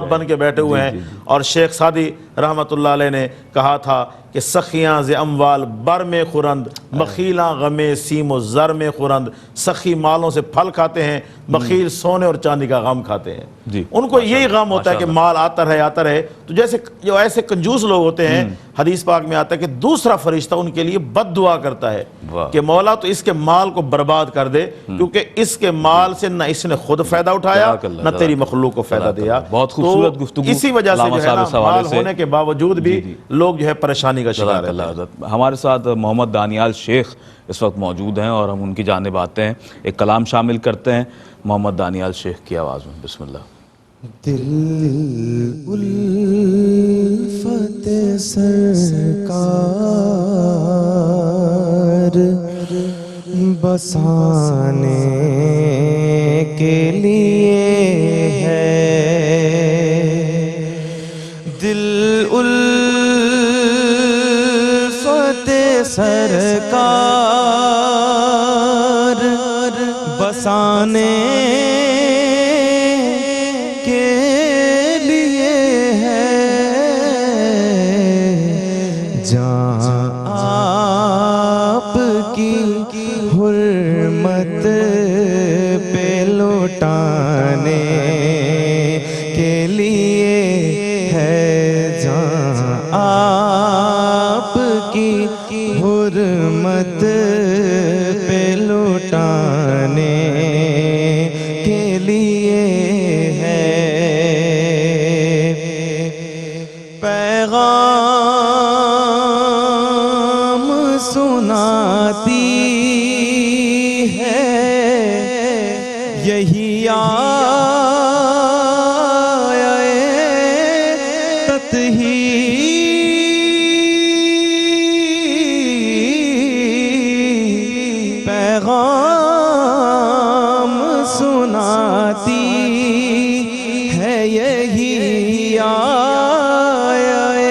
بن کے بیٹھے ہوئے ہیں. اور شیخ سعدی رحمۃ اللہ علیہ نے کہا تھا کہ سخیاں ز اموال بر میں خورند, بخیلاں غم سیم و زر میں خورند. سخی مالوں سے پھل کھاتے ہیں, بخیل سونے اور چاندی کا غم کھاتے ہیں. ان کو یہی غم ہوتا ہے کہ مال آتا رہے. تو جیسے جو ایسے کنجوس لوگ ہوتے ہیں, حدیث پاک میں آتا ہے کہ دوسرا فرشتہ ان کے لیے بد دعا کرتا ہے کہ مولا تو اس کے مال کو برباد کر دے, کیونکہ اس کے مال سے نہ اس نے خود فائدہ اٹھایا نہ تیری مخلوق کو فائدہ دیا. بہت خوبصورت گفتگو. اسی وجہ سے جو ہے نا مال ہونے کے باوجود بھی لوگ جو ہے پریشانی کا شکار ہیں. ہمارے ساتھ محمد دانیال شیخ اس وقت موجود ہیں اور ہم ان کی جانب آتے ہیں, ایک کلام شامل کرتے ہیں محمد دانیال شیخ کی آواز میں. بسم اللہ. دل الفت سرکار بسانے کے لیے ہے, دل الفت سرکار بسانے حرمت پہ لوٹانے کے لیے ہے جہاں آپ کی حرمت پہ لوٹانے کے لیے ہے. پیغام سناتی یہی آیت تطہیر, پیغام سناتی ہے یہی آیت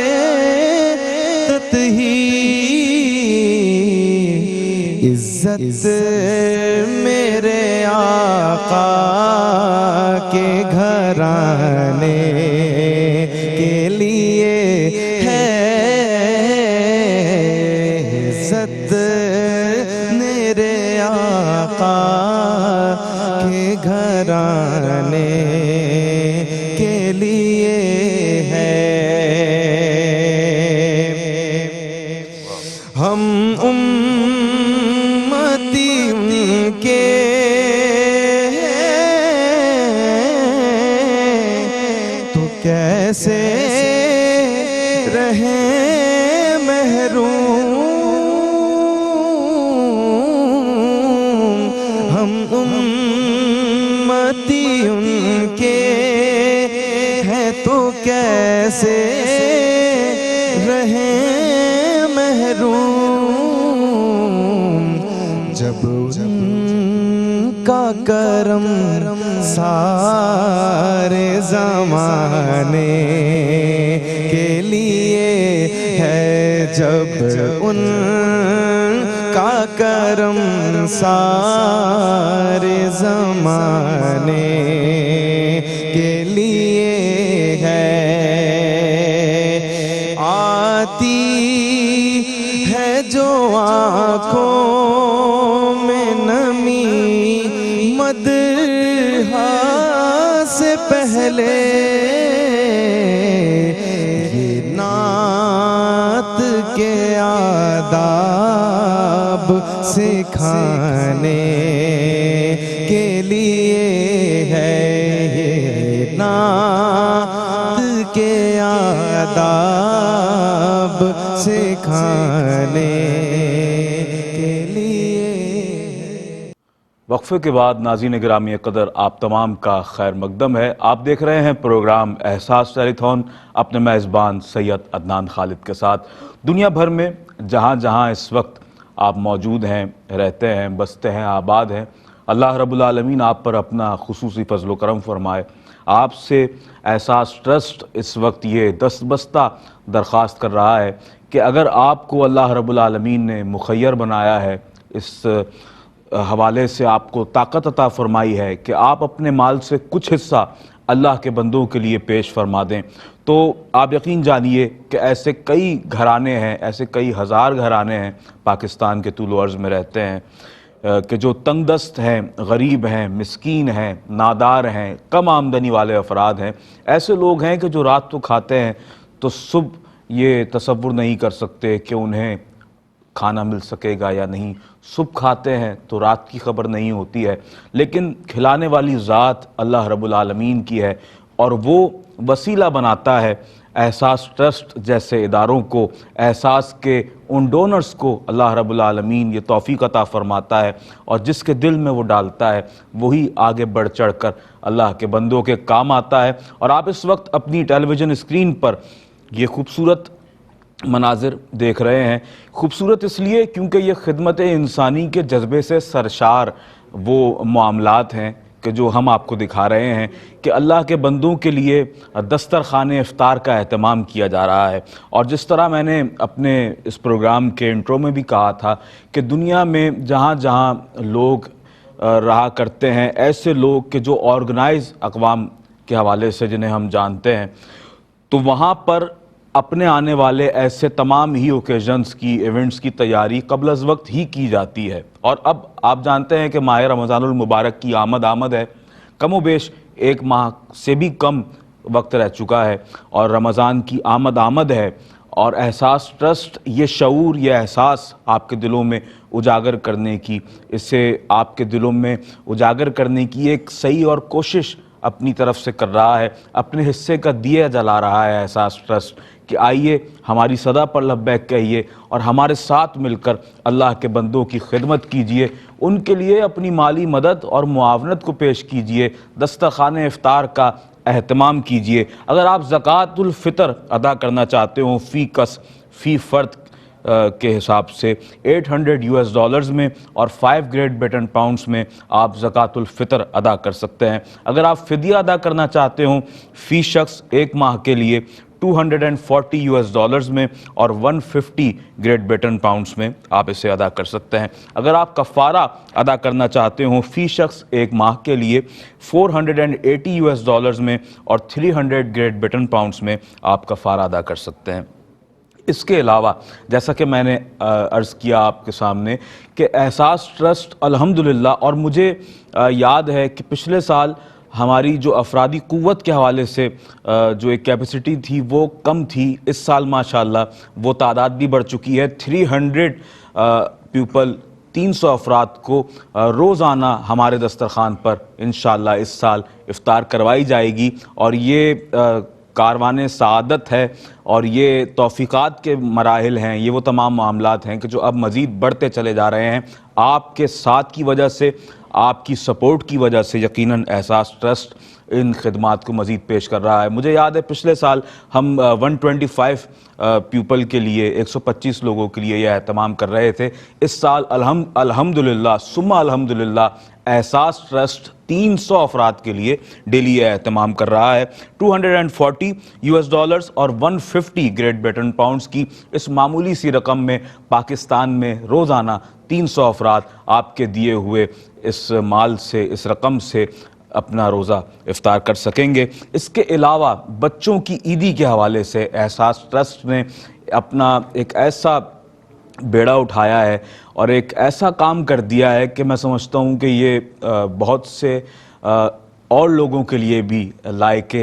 تطہیر. عزت میرے آقا کے گھرانے کے لیے ہے, عزت میرے آقا کے گھرانے کے لیے ہے. ہم امتی کے کیسے رہیں محروم, کیسے رہیں محروم جب ان کا کرم سارے زمانے کے لیے ہے، جب ان کا کرم سارے زمانے کے لیے ہے، آتی ہے جو آنکھوں میں نمی مدح سے پہلے، یہ نعت کے آداب سکھانے کے لیے ہے، یہ نعت کے آداب سکھانے کے لیے۔ وقفے کے بعد ناظرین گرامی قدر آپ تمام کا خیر مقدم ہے۔ آپ دیکھ رہے ہیں پروگرام احساس ٹیلی تھون اپنے میزبان سید عدنان خالد کے ساتھ۔ دنیا بھر میں جہاں جہاں اس وقت آپ موجود ہیں، رہتے ہیں، بستے ہیں، آباد ہیں، اللہ رب العالمین آپ پر اپنا خصوصی فضل و کرم فرمائے۔ آپ سے احساس ٹرسٹ اس وقت یہ دستبستہ درخواست کر رہا ہے کہ اگر آپ کو اللہ رب العالمین نے مخیر بنایا ہے، اس حوالے سے آپ کو طاقت عطا فرمائی ہے کہ آپ اپنے مال سے کچھ حصہ اللہ کے بندوں کے لیے پیش فرما دیں، تو آپ یقین جانیے کہ ایسے کئی گھرانے ہیں، ایسے کئی ہزار گھرانے ہیں پاکستان کے طول و عرض میں رہتے ہیں کہ جو تنگ دست ہیں، غریب ہیں، مسکین ہیں، نادار ہیں، کم آمدنی والے افراد ہیں۔ ایسے لوگ ہیں کہ جو رات کو کھاتے ہیں تو صبح یہ تصور نہیں کر سکتے کہ انہیں کھانا مل سکے گا یا نہیں، صبح کھاتے ہیں تو رات کی خبر نہیں ہوتی ہے، لیکن کھلانے والی ذات اللہ رب العالمین کی ہے، اور وہ وسیلہ بناتا ہے احساس ٹرسٹ جیسے اداروں کو، احساس کے ان ڈونرز کو اللہ رب العالمین یہ توفیق عطا فرماتا ہے، اور جس کے دل میں وہ ڈالتا ہے وہی آگے بڑھ چڑھ کر اللہ کے بندوں کے کام آتا ہے۔ اور آپ اس وقت اپنی ٹیلی ویژن اسکرین پر یہ خوبصورت مناظر دیکھ رہے ہیں۔ خوبصورت اس لیے کیونکہ یہ خدمت انسانی کے جذبے سے سرشار وہ معاملات ہیں کہ جو ہم آپ کو دکھا رہے ہیں کہ اللہ کے بندوں کے لیے دسترخوان افطار کا اہتمام کیا جا رہا ہے۔ اور جس طرح میں نے اپنے اس پروگرام کے انٹرو میں بھی کہا تھا کہ دنیا میں جہاں جہاں لوگ رہا کرتے ہیں، ایسے لوگ کہ جو آرگنائز اقوام کے حوالے سے جنہیں ہم جانتے ہیں، تو وہاں پر اپنے آنے والے ایسے تمام ہی اوکیزنز کی، ایونٹس کی تیاری قبل از وقت ہی کی جاتی ہے۔ اور اب آپ جانتے ہیں کہ ماہ رمضان المبارک کی آمد ہے، کم و بیش ایک ماہ سے بھی کم وقت رہ چکا ہے، اور رمضان کی آمد ہے، اور احساس ٹرسٹ یہ شعور، یہ احساس آپ کے دلوں میں اجاگر کرنے کی، اسے آپ کے دلوں میں اجاگر کرنے کی ایک صحیح اور کوشش اپنی طرف سے کر رہا ہے، اپنے حصے کا دیا جلا رہا ہے احساس ٹرسٹ کہ آئیے ہماری صدا پر لبیک کہیے اور ہمارے ساتھ مل کر اللہ کے بندوں کی خدمت کیجئے، ان کے لیے اپنی مالی مدد اور معاونت کو پیش کیجئے، دسترخوان افطار کا اہتمام کیجئے۔ اگر آپ زکوٰۃ الفطر ادا کرنا چاہتے ہوں فی کس، فی فرد کے حساب سے $800 میں اور 5 گریٹ بریٹن پاؤنڈز میں آپ زکوٰۃ الفطر ادا کر سکتے ہیں۔ اگر آپ فدیہ ادا کرنا چاہتے ہوں فی شخص ایک ماہ کے لیے $240 میں اور 150 گریٹ بریٹن پاؤنڈز میں آپ اسے ادا کر سکتے ہیں۔ اگر آپ کفارہ ادا کرنا چاہتے ہوں فی شخص ایک ماہ کے لیے $480 میں اور 300 گریٹ بریٹن پاؤنڈز میں آپ کفارہ ادا کر سکتے ہیں۔ اس کے علاوہ جیسا کہ میں نے عرض کیا آپ کے سامنے کہ احساس ٹرسٹ الحمدللہ، اور مجھے یاد ہے کہ پچھلے سال ہماری جو افرادی قوت کے حوالے سے جو ایک کیپیسٹی تھی وہ کم تھی، اس سال ماشاءاللہ وہ تعداد بھی بڑھ چکی ہے۔ 300 پیپل، 300 افراد کو روزانہ ہمارے دسترخوان پر انشاءاللہ اس سال افطار کروائی جائے گی، اور یہ کاروان سعادت ہے، اور یہ توفیقات کے مراحل ہیں، یہ وہ تمام معاملات ہیں کہ جو اب مزید بڑھتے چلے جا رہے ہیں۔ آپ کے ساتھ کی وجہ سے، آپ کی سپورٹ کی وجہ سے یقیناً احساس ٹرسٹ ان خدمات کو مزید پیش کر رہا ہے۔ مجھے یاد ہے پچھلے سال ہم 125 پیپل کے لیے 125 لوگوں کے لیے یہ اہتمام کر رہے تھے۔ اس سال الحمدللہ ثم الحمدللہ احساس ٹرسٹ 300 افراد کے لیے ڈیلی یہ اہتمام کر رہا ہے۔ $240 اور 150 گریٹ بریٹن پاؤنڈز کی اس معمولی سی رقم میں پاکستان میں روزانہ 300 افراد آپ کے دیے ہوئے اس مال سے، اس رقم سے اپنا روزہ افطار کر سکیں گے۔ اس کے علاوہ بچوں کی عیدی کے حوالے سے احساس ٹرسٹ نے اپنا ایک ایسا بیڑا اٹھایا ہے اور ایک ایسا کام کر دیا ہے کہ میں سمجھتا ہوں کہ یہ بہت سے اور لوگوں کے لیے بھی لائق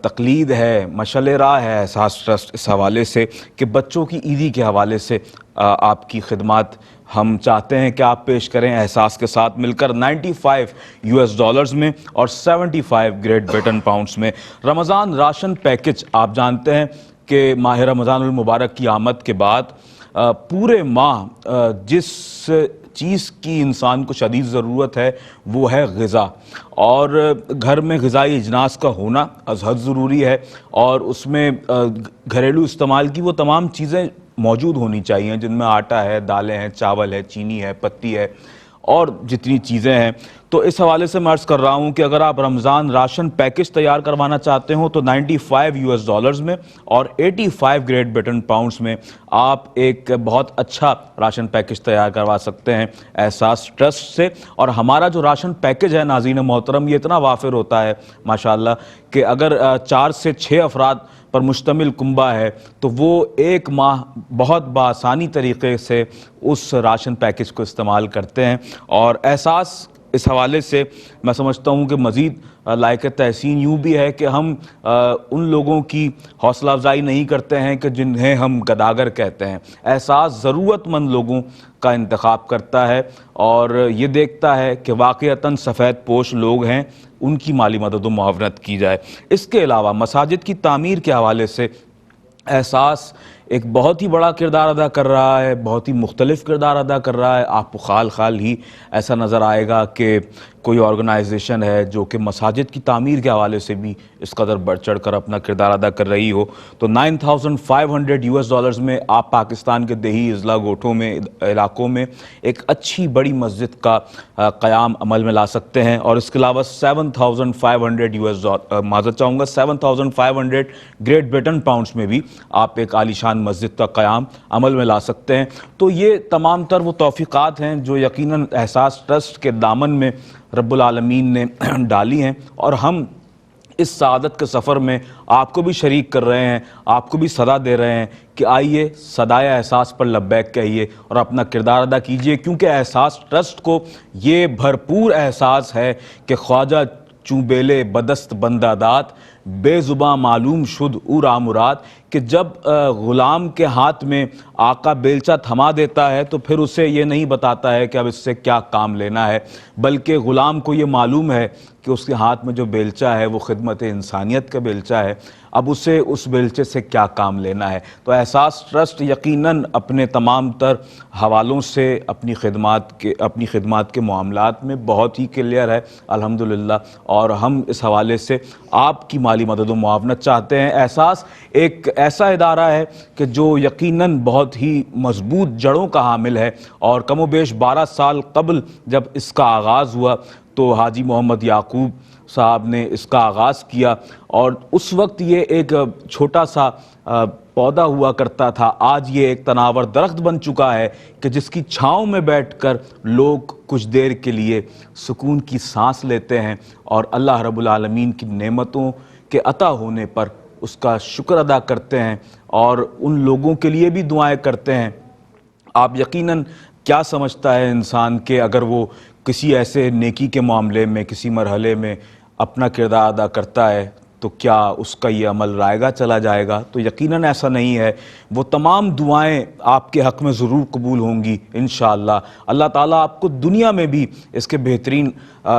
تقلید ہے، مشعل راہ ہے احساس ٹرسٹ اس حوالے سے کہ بچوں کی عیدی کے حوالے سے آپ کی خدمات ہم چاہتے ہیں کہ آپ پیش کریں احساس کے ساتھ مل کر $95 میں اور 75 گریٹ بریٹن پاؤنڈز میں۔ رمضان راشن پیکج، آپ جانتے ہیں کہ ماہ رمضان المبارک کی آمد کے بعد پورے ماہ جس چیز کی انسان کو شدید ضرورت ہے وہ ہے غذا، اور گھر میں غذائی اجناس کا ہونا از حد ضروری ہے، اور اس میں گھریلو استعمال کی وہ تمام چیزیں موجود ہونی چاہیے جن میں آٹا ہے، دالیں ہیں، چاول ہے، چینی ہے، پتی ہے اور جتنی چیزیں ہیں۔ تو اس حوالے سے میں عرض کر رہا ہوں کہ اگر آپ رمضان راشن پیکج تیار کروانا چاہتے ہوں تو $95 میں اور 85 گریٹ بریٹن پاؤنڈز میں آپ ایک بہت اچھا راشن پیکج تیار کروا سکتے ہیں احساس ٹرسٹ سے۔ اور ہمارا جو راشن پیکج ہے ناظرین محترم، یہ اتنا وافر ہوتا ہے ماشاءاللہ کہ اگر 4 سے 6 افراد پر مشتمل کنبہ ہے تو وہ ایک ماہ بہت بآسانی طریقے سے اس راشن پیکج کو استعمال کرتے ہیں۔ اور احساس اس حوالے سے میں سمجھتا ہوں کہ مزید لائق تحسین یوں بھی ہے کہ ہم ان لوگوں کی حوصلہ افزائی نہیں کرتے ہیں کہ جنہیں ہم گداگر کہتے ہیں۔ احساس ضرورت مند لوگوں کا انتخاب کرتا ہے اور یہ دیکھتا ہے کہ واقعتاً سفید پوش لوگ ہیں، ان کی مالی مدد و معاونت کی جائے۔ اس کے علاوہ مساجد کی تعمیر کے حوالے سے احساس ایک بہت ہی بڑا کردار ادا کر رہا ہے، بہت ہی مختلف کردار ادا کر رہا ہے۔ آپ کو خال خال ہی ایسا نظر آئے گا کہ کوئی آرگنائزیشن ہے جو کہ مساجد کی تعمیر کے حوالے سے بھی اس قدر بڑھ چڑھ کر اپنا کردار ادا کر رہی ہو۔ تو $9500 میں آپ پاکستان کے دیہی اضلاع گوٹھوں میں، علاقوں میں ایک اچھی بڑی مسجد کا قیام عمل میں لا سکتے ہیں۔ اور اس کے علاوہ $7500 گریٹ بریٹن پاؤنڈز میں بھی آپ ایک عالیشان مسجد کا قیام عمل میں لا سکتے ہیں۔ تو یہ تمام تر وہ توفیقات ہیں جو یقیناً احساس ٹرسٹ کے دامن میں رب العالمین نے ڈالی ہیں، اور ہم اس سعادت کے سفر میں آپ کو بھی شریک کر رہے ہیں، آپ کو بھی صدا دے رہے ہیں کہ آئیے صدائے احساس پر لبیک کہیے اور اپنا کردار ادا کیجئے، کیونکہ احساس ٹرسٹ کو یہ بھرپور احساس ہے کہ خواجہ چوں بیلے بدست بندہ دات، بے زباں معلوم شد او را مراد، کہ جب غلام کے ہاتھ میں آقا بیلچہ تھما دیتا ہے تو پھر اسے یہ نہیں بتاتا ہے کہ اب اس سے کیا کام لینا ہے، بلکہ غلام کو یہ معلوم ہے کہ اس کے ہاتھ میں جو بیلچہ ہے وہ خدمت انسانیت کا بیلچہ ہے، اب اسے اس بیلچے سے کیا کام لینا ہے۔ تو احساس ٹرسٹ یقیناً اپنے تمام تر حوالوں سے اپنی خدمات کے معاملات میں بہت ہی کلیئر ہے الحمدللہ، اور ہم اس حوالے سے آپ کی مالی مدد و معاونت چاہتے ہیں۔ احساس ایک ایسا ادارہ ہے کہ جو یقیناً بہت ہی مضبوط جڑوں کا حامل ہے، اور کم و بیش 12 سال قبل جب اس کا آغاز ہوا تو حاجی محمد یعقوب صاحب نے اس کا آغاز کیا، اور اس وقت یہ ایک چھوٹا سا پودا ہوا کرتا تھا، آج یہ ایک تناور درخت بن چکا ہے کہ جس کی چھاؤں میں بیٹھ کر لوگ کچھ دیر کے لیے سکون کی سانس لیتے ہیں اور اللہ رب العالمین کی نعمتوں کے عطا ہونے پر اس کا شکر ادا کرتے ہیں اور ان لوگوں کے لیے بھی دعائیں کرتے ہیں۔ آپ یقیناً کیا سمجھتا ہے انسان کہ اگر وہ کسی ایسے نیکی کے معاملے میں کسی مرحلے میں اپنا کردار ادا کرتا ہے تو کیا اس کا یہ عمل رائگاں چلا جائے گا؟ تو یقیناً ایسا نہیں ہے، وہ تمام دعائیں آپ کے حق میں ضرور قبول ہوں گی انشاءاللہ۔ اللہ تعالیٰ آپ کو دنیا میں بھی اس کے بہترین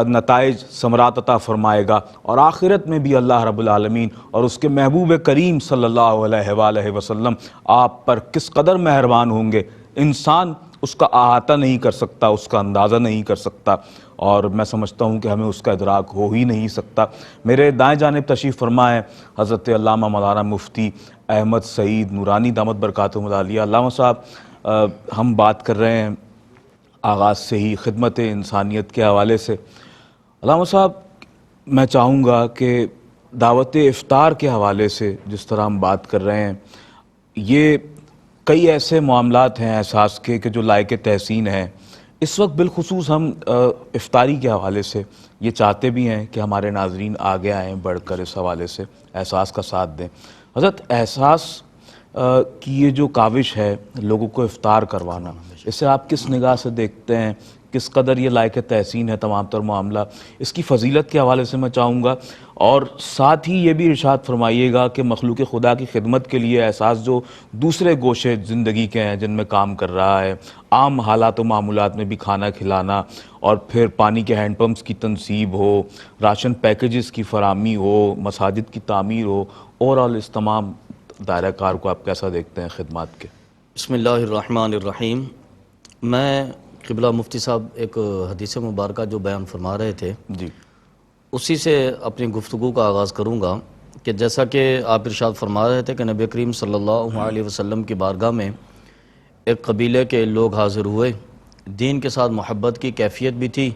نتائج ثمرات عطا فرمائے گا، اور آخرت میں بھی اللہ رب العالمین اور اس کے محبوب کریم صلی اللہ علیہ وآلہ وسلم آپ پر کس قدر مہربان ہوں گے۔ انسان اس کا احاطہ نہیں کر سکتا، اس کا اندازہ نہیں کر سکتا، اور میں سمجھتا ہوں کہ ہمیں اس کا ادراک ہو ہی نہیں سکتا۔ میرے دائیں جانب تشریف فرما ہے حضرت علامہ مولانا مفتی احمد سعید نورانی دامت برکاتہم العالیہ۔ علامہ صاحب، ہم بات کر رہے ہیں آغاز سے ہی خدمت انسانیت کے حوالے سے۔ علامہ صاحب، میں چاہوں گا کہ دعوت افطار کے حوالے سے جس طرح ہم بات کر رہے ہیں، یہ کئی ایسے معاملات ہیں احساس کے کہ جو لائق تحسین ہیں۔ اس وقت بالخصوص ہم افطاری کے حوالے سے یہ چاہتے بھی ہیں کہ ہمارے ناظرین آگے آئیں، بڑھ کر اس حوالے سے احساس کا ساتھ دیں۔ حضرت، احساس کی یہ جو کاوش ہے لوگوں کو افطار کروانا، اسے آپ کس نگاہ سے دیکھتے ہیں؟ کس قدر یہ لائق تحسین ہے تمام تر معاملہ؟ اس کی فضیلت کے حوالے سے میں چاہوں گا، اور ساتھ ہی یہ بھی ارشاد فرمائیے گا کہ مخلوق خدا کی خدمت کے لیے احساس جو دوسرے گوشے زندگی کے ہیں جن میں کام کر رہا ہے، عام حالات و معمولات میں بھی کھانا کھلانا، اور پھر پانی کے ہینڈ پمپس کی تنصیب ہو، راشن پیکیجز کی فراہمی ہو، مساجد کی تعمیر ہو، اوورآل اس تمام دائرہ کار کو آپ کیسا دیکھتے ہیں خدمات کے؟ بسم اللہ الرحمن الرحیم۔ میں قبلہ مفتی صاحب ایک حدیث مبارکہ جو بیان فرما رہے تھے، جی، اسی سے اپنی گفتگو کا آغاز کروں گا کہ جیسا کہ آپ ارشاد فرما رہے تھے کہ نبی کریم صلی اللہ علیہ وسلم کی بارگاہ میں ایک قبیلے کے لوگ حاضر ہوئے، دین کے ساتھ محبت کی کیفیت بھی تھی،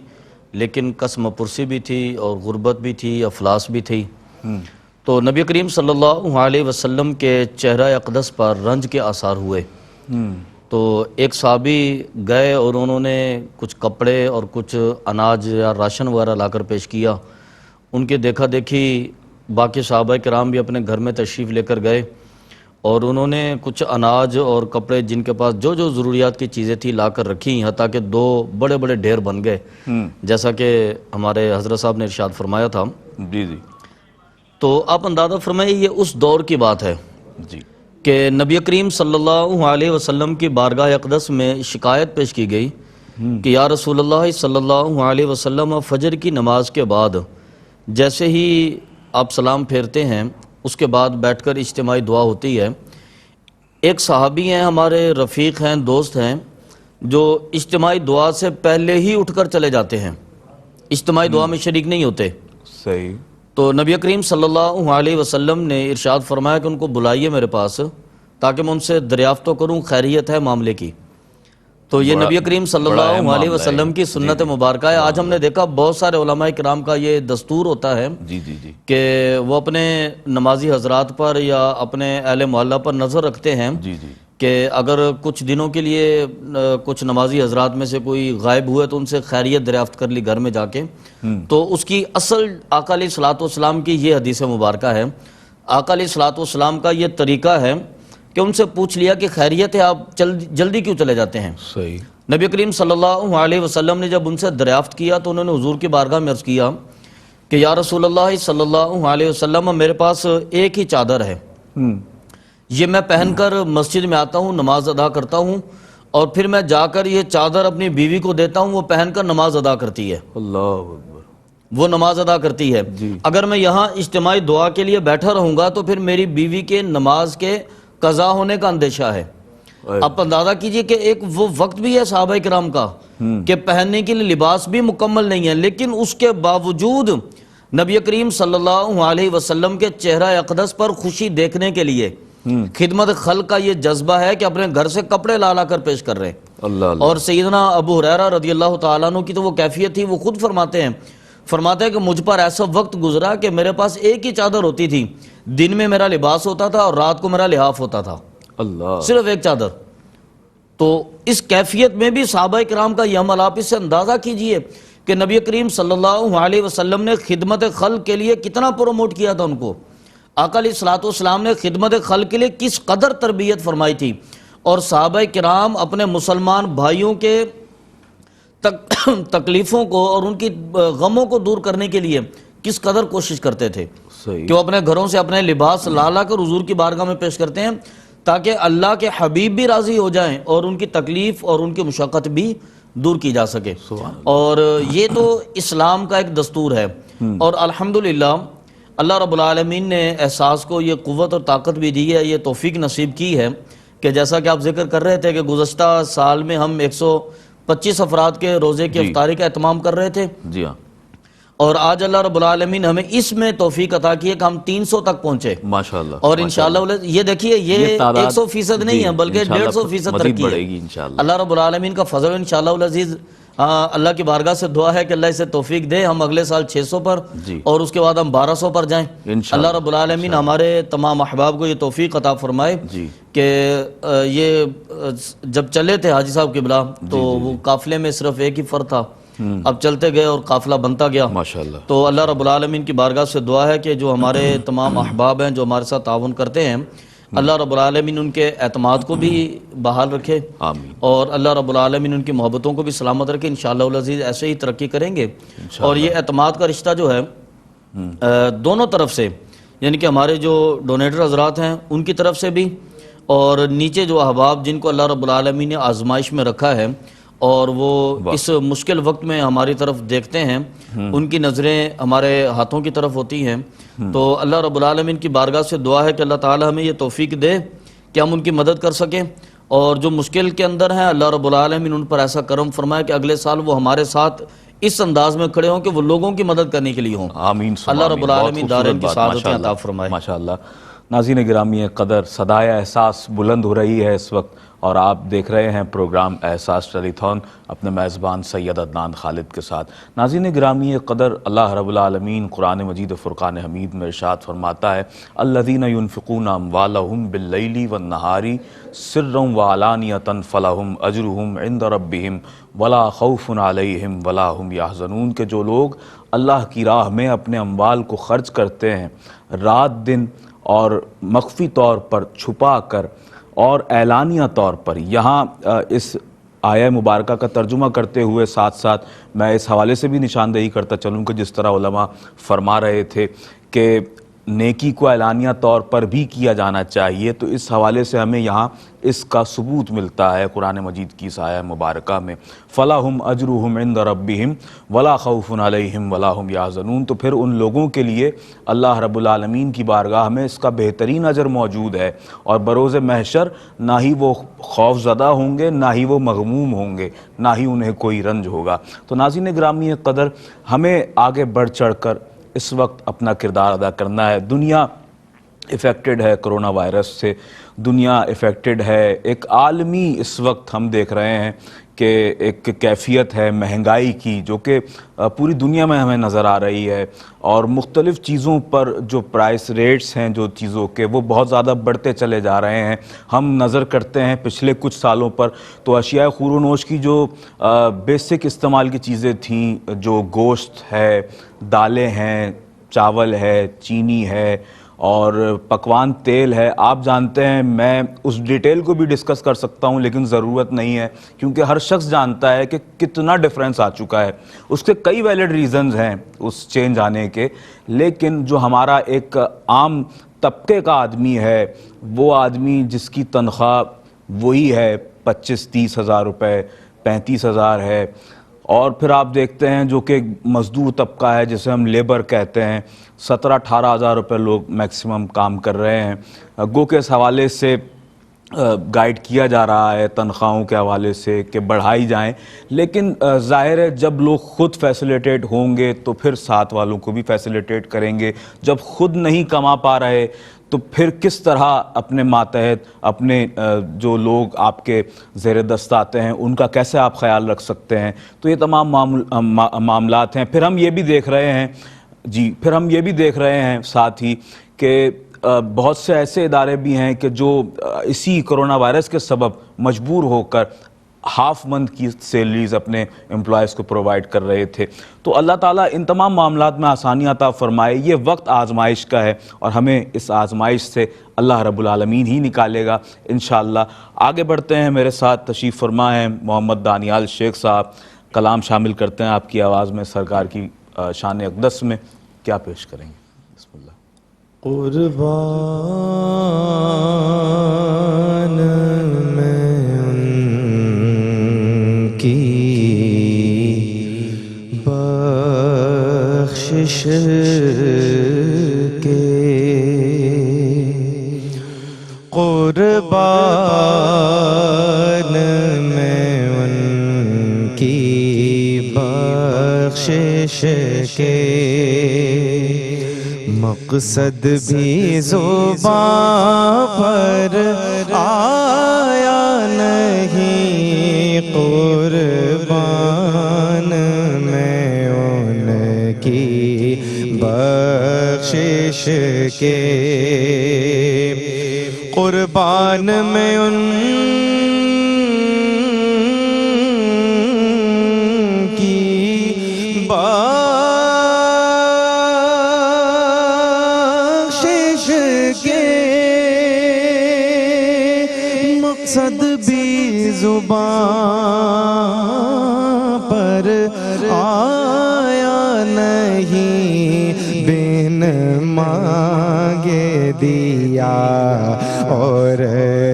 لیکن قسم پرسی بھی تھی، اور غربت بھی تھی، افلاس بھی تھی۔ تو نبی کریم صلی اللہ علیہ وسلم کے چہرہ اقدس پر رنج کے آثار ہوئے۔ تو ایک صحابی گئے اور انہوں نے کچھ کپڑے اور کچھ اناج یا راشن وغیرہ لا کر پیش کیا۔ ان کے دیکھا دیکھی باقی صحابہ کرام بھی اپنے گھر میں تشریف لے کر گئے، اور انہوں نے کچھ اناج اور کپڑے جن کے پاس جو جو ضروریات کی چیزیں تھیں لا کر رکھی، حتیٰ کہ 2 بڑے بڑے ڈھیر بن گئے، جیسا کہ ہمارے حضرت صاحب نے ارشاد فرمایا تھا۔ جی جی تو آپ اندازہ فرمائیے یہ اس دور کی بات ہے جی کہ نبی کریم صلی اللہ علیہ وسلم کی بارگاہ اقدس میں شکایت پیش کی گئی کہ یا رسول اللہ صلی اللہ علیہ وسلم، فجر کی نماز کے بعد جیسے ہی آپ سلام پھیرتے ہیں اس کے بعد بیٹھ کر اجتماعی دعا ہوتی ہے۔ ایک صحابی ہیں، ہمارے رفیق ہیں، دوست ہیں، جو اجتماعی دعا سے پہلے ہی اٹھ کر چلے جاتے ہیں، اجتماعی دعا میں شریک نہیں ہوتے۔ صحیح۔ تو نبی کریم صلی اللہ علیہ وسلم نے ارشاد فرمایا کہ ان کو بلائیے میرے پاس، تاکہ میں ان سے دریافت تو کروں خیریت ہے معاملے کی۔ تو یہ نبی کریم صلی اللہ علیہ وسلم کی سنت مبارکہ ہے۔ آج ہم نے دیکھا بہت سارے علماء کرام کا یہ دستور ہوتا ہے جی جی جی کہ وہ اپنے نمازی حضرات پر یا اپنے اہل محلہ پر نظر رکھتے ہیں جی جی کہ اگر کچھ دنوں کے لیے کچھ نمازی حضرات میں سے کوئی غائب ہوئے تو ان سے خیریت دریافت کر لی گھر میں جا کے۔ تو اس کی اصل آقا علیہ الصلوۃ والسلام کی یہ حدیث مبارکہ ہے۔ آقا علیہ الصلوۃ والسلام کا یہ طریقہ ہے کہ ان سے پوچھ لیا کہ خیریت ہے، آپ جلدی کیوں چلے جاتے ہیں؟ صحیح۔ نبی کریم صلی اللہ علیہ وسلم نے جب ان سے دریافت کیا تو انہوں نے حضور کی بارگاہ میں عرض کیا کہ یا رسول اللہ صلی اللہ علیہ وسلم، میرے پاس ایک ہی چادر ہے، یہ میں پہن کر مسجد میں آتا ہوں، نماز ادا کرتا ہوں، اور پھر میں جا کر یہ چادر اپنی بیوی کو دیتا ہوں، وہ پہن کر نماز ادا کرتی ہے، اللہ اکبر۔ وہ نماز ادا کرتی ہے۔ اگر میں یہاں اجتماعی دعا کے لیے بیٹھا رہوں گا تو پھر میری بیوی کے نماز کے قضا ہونے کا اندیشہ ہے۔ آپ اندازہ کیجئے کہ ایک وہ وقت بھی ہے صحابہ کرام کا کہ پہننے کے لیے لباس بھی مکمل نہیں ہے، لیکن اس کے باوجود نبی کریم صلی اللہ علیہ وسلم کے چہرہ اقدس پر خوشی دیکھنے کے لیے خدمت خلق کا یہ جذبہ ہے کہ اپنے گھر سے کپڑے لا کر پیش کر رہے ہیں۔ اللہ اللہ۔ اور سیدنا ابو ہریرہ رضی اللہ تعالیٰ عنہ کی تو وہ کیفیت تھی، وہ خود فرماتے ہیں کہ مجھ پر ایسا وقت گزرا کہ میرے پاس ایک ہی چادر ہوتی تھی، دن میں میرا لباس ہوتا تھا اور رات کو میرا لحاف ہوتا تھا، اللہ۔ صرف ایک چادر۔ تو اس کیفیت میں بھی صحابہ کرام کا یہ عمل، آپ اس سے اندازہ کیجئے کہ نبی کریم صلی اللہ علیہ وسلم نے خدمت خلق کے لیے کتنا پروموٹ کیا تھا ان کو۔ آقا علیہ الصلوۃ والسلام نے خدمت خلق کے لیے کس قدر تربیت فرمائی تھی، اور صحابہ کرام اپنے مسلمان بھائیوں کے تکلیفوں کو اور ان کی غموں کو دور کرنے کے لیے کس قدر کوشش کرتے تھے کہ وہ اپنے گھروں سے اپنے لباس لا کر حضور کی بارگاہ میں پیش کرتے ہیں، تاکہ اللہ کے حبیب بھی راضی ہو جائیں اور ان کی تکلیف اور ان کی مشقت بھی دور کی جا سکے۔ اور یہ تو اسلام کا ایک دستور ہے، اور الحمدللہ اللہ رب العالمین نے احساس کو یہ قوت اور طاقت بھی دی ہے، یہ توفیق نصیب کی ہے کہ جیسا کہ آپ ذکر کر رہے تھے کہ گزشتہ سال میں ہم 125 افراد کے روزے کی افطاری کا اہتمام کر رہے تھے، جی ہاں اور آج اللہ رب العالمین ہمیں اس میں توفیق عطا کی ہے کہ ہم 300 تک پہنچے، ماشاءاللہ، اور انشاءاللہ یہ دیکھیے یہ تعداد 100% نہیں جی، ہے بلکہ انشاءاللہ 150% مزید ترقی بڑھے ہے۔ گی انشاءاللہ۔ اللہ رب العالمین کا فضل انشاءاللہ العزیز، اللہ کی بارگاہ سے دعا ہے کہ اللہ اسے توفیق دے، ہم اگلے سال 600 پر جی اور اس کے بعد ہم 1200 پر جائیں۔ انشاءاللہ، اللہ رب العالمین ہمارے تمام احباب کو یہ توفیق عطا فرمائے جی کہ یہ جب چلے تھے حاجی صاحب قبلہ تو وہ قافلے میں صرف ایک ہی فرد تھا، اب چلتے گئے اور قافلہ بنتا گیا۔ ماشاءاللہ، تو اللہ رب العالمین کی بارگاہ سے دعا ہے کہ جو ہمارے تمام احباب ہیں جو ہمارے ساتھ تعاون کرتے ہیں، اللہ رب العالمین ان کے اعتماد کو بھی بحال رکھے، آمین، اور اللہ رب العالمین ان کی محبتوں کو بھی سلامت رکھے، انشاءاللہ العزیز ایسے ہی ترقی کریں گے۔ اور یہ اعتماد کا رشتہ جو ہے دونوں طرف سے، یعنی کہ ہمارے جو ڈونیٹر حضرات ہیں ان کی طرف سے بھی، اور نیچے جو احباب جن کو اللہ رب العالمین نے آزمائش میں رکھا ہے اور وہ اس مشکل وقت میں ہماری طرف دیکھتے ہیں، ان کی نظریں ہمارے ہاتھوں کی طرف ہوتی ہیں، تو اللہ رب العالمین کی بارگاہ سے دعا ہے کہ اللہ تعالی ہمیں یہ توفیق دے کہ ہم ان کی مدد کر سکیں، اور جو مشکل کے اندر ہیں اللہ رب العالمین ان پر ایسا کرم فرمائے کہ اگلے سال وہ ہمارے ساتھ اس انداز میں کھڑے ہوں کہ وہ لوگوں کی مدد کرنے کے لیے ہوں۔ آمین، اللہ رب العالمین دارین کی سعادتیں ماشاءاللہ، عطا فرمائے۔ ماشاءاللہ۔ ناظرین گرامی قدر، صدائے احساس بلند ہو رہی ہے اس وقت، اور آپ دیکھ رہے ہیں پروگرام احساس ٹیلی تھون اپنے میزبان سید عدنان خالد کے ساتھ۔ ناظرین گرامی قدر، اللہ رب العالمین قرآن مجید فرقان حمید میں ارشاد فرماتا ہے الذین ينفقون اموالهم باللیل والنہار سرا وعلانیۃ فلہم اجرہم عند ربہم ولا خوف علیہم ولا ہم یحزنون، کہ جو لوگ اللہ کی راہ میں اپنے اموال کو خرچ کرتے ہیں رات دن اور مخفی طور پر، چھپا کر اور اعلانیہ طور پر، یہاں اس آیہ مبارکہ کا ترجمہ کرتے ہوئے ساتھ ساتھ میں اس حوالے سے بھی نشاندہی کرتا چلوں کہ جس طرح علماء فرما رہے تھے کہ نیکی کو اعلانیہ طور پر بھی کیا جانا چاہیے، تو اس حوالے سے ہمیں یہاں اس کا ثبوت ملتا ہے قرآن مجید کی اس آیہ مبارکہ میں، فَلَهُمْ أَجْرُهُمْ عِنْدَ رَبِّهِمْ وَلَا خَوْفٌ عَلَيْهِمْ وَلَا هُمْ يَحْزَنُونَ، تو پھر ان لوگوں کے لیے اللہ رب العالمین کی بارگاہ میں اس کا بہترین اجر موجود ہے، اور بروز محشر نہ ہی وہ خوف زدہ ہوں گے، نہ ہی وہ مغموم ہوں گے، نہ ہی انہیں کوئی رنج ہوگا۔ تو ناظرین گرامی قدر، ہمیں آگے بڑھ چڑھ کر اس وقت اپنا کردار ادا کرنا ہے۔ دنیا افیکٹڈ ہے کرونا وائرس سے، دنیا افیکٹڈ ہے، ایک عالمی اس وقت ہم دیکھ رہے ہیں کہ ایک کیفیت ہے مہنگائی کی جو کہ پوری دنیا میں ہمیں نظر آ رہی ہے، اور مختلف چیزوں پر جو پرائس ریٹس ہیں جو چیزوں کے وہ بہت زیادہ بڑھتے چلے جا رہے ہیں۔ ہم نظر کرتے ہیں پچھلے کچھ سالوں پر تو اشیاء خور و نوش کی جو بیسک استعمال کی چیزیں تھیں، جو گوشت ہے، دالیں ہیں، چاول ہے، چینی ہے اور پکوان تیل ہے، آپ جانتے ہیں میں اس ڈیٹیل کو بھی ڈسکس کر سکتا ہوں لیکن ضرورت نہیں ہے، کیونکہ ہر شخص جانتا ہے کہ کتنا ڈیفرنس آ چکا ہے۔ اس کے کئی ویلڈ ریزنز ہیں اس چینج آنے کے، لیکن جو ہمارا ایک عام طبقے کا آدمی ہے، وہ آدمی جس کی تنخواہ وہی ہے 25-30 ہزار روپے، 35 ہزار ہے، اور پھر آپ دیکھتے ہیں جو کہ مزدور طبقہ ہے جسے ہم لیبر کہتے ہیں، 17-18 ہزار روپے لوگ میکسیمم کام کر رہے ہیں۔ گو کہ اس حوالے سے گائیڈ کیا جا رہا ہے تنخواہوں کے حوالے سے کہ بڑھائی جائیں، لیکن ظاہر ہے جب لوگ خود فیسیلیٹیٹ ہوں گے تو پھر ساتھ والوں کو بھی فیسیلیٹیٹ کریں گے۔ جب خود نہیں کما پا رہے تو پھر کس طرح اپنے ماتحت، اپنے جو لوگ آپ کے زیر دست آتے ہیں ان کا کیسے آپ خیال رکھ سکتے ہیں؟ تو یہ تمام معاملات ہیں۔ پھر ہم یہ بھی دیکھ رہے ہیں ساتھ ہی کہ بہت سے ایسے ادارے بھی ہیں کہ جو اسی کرونا وائرس کے سبب مجبور ہو کر ہاف منتھ کی سیلریز اپنے امپلائز کو پرووائڈ کر رہے تھے۔ تو اللہ تعالیٰ ان تمام معاملات میں آسانی عطا فرمائے۔ یہ وقت آزمائش کا ہے اور ہمیں اس آزمائش سے اللہ رب العالمین ہی نکالے گا انشاءاللہ۔ آگے بڑھتے ہیں، میرے ساتھ تشریف فرما ہیں محمد دانیال شیخ صاحب، کلام شامل کرتے ہیں آپ کی آواز میں سرکار کی شان اقدس میں، کیا پیش کریں گے؟ بسم اللہ۔ قربان میں ان کی بخشش کے، قربان بخشش کے مقصد بھی زبان پر آیا نہیں، قربان میں ان کی بخشش کے، قربان میں ان کی بخشش کے، مقصد بھی زبان پر آیا نہیں، بن مانگے دیا اور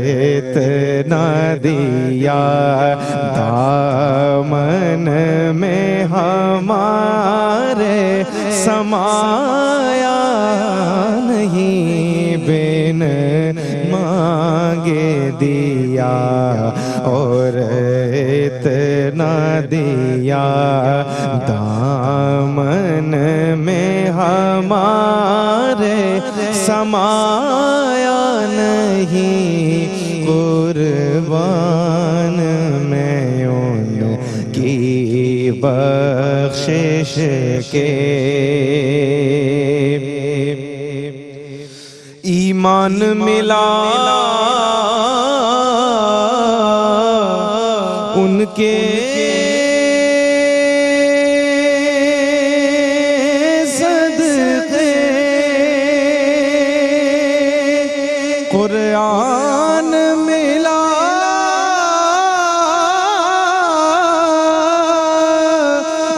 اتنا دیا، دامن میں ہمارے سمایا نہیں، بن مانگے دیا اور اتنا دیا، دامن میں ہمارے سمایا نہیں، قربان میں ان کی بخشش کے، ایمان ملا ان کے صدقے، قرآن ملا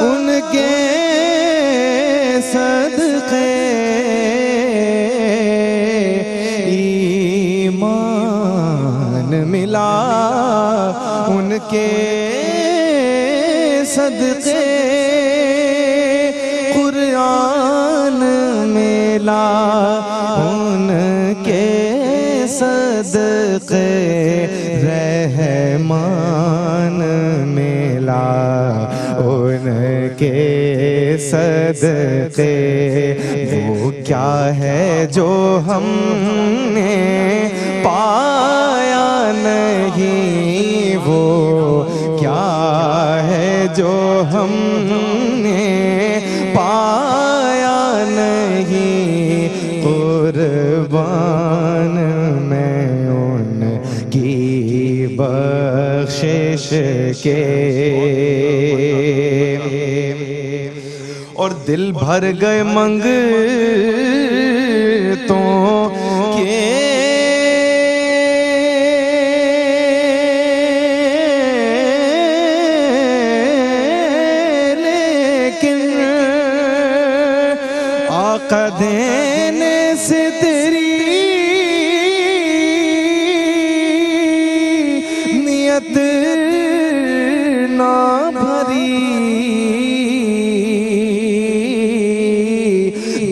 ان کے صدقے، ایمان ملا ان کے صدقے، قرآن ملا ان کے صدقے، رحمان ملا ان کے صدقے، وہ کیا ہے جو ہم نے پایا نہیں، وہ کیا ہے جو ہم نے پایا نہیں، قربان میں ان کی بخشش کے، اور دل بھر گئے منگتوں کے، آقا دینے سے تیری نیت نہ بھری،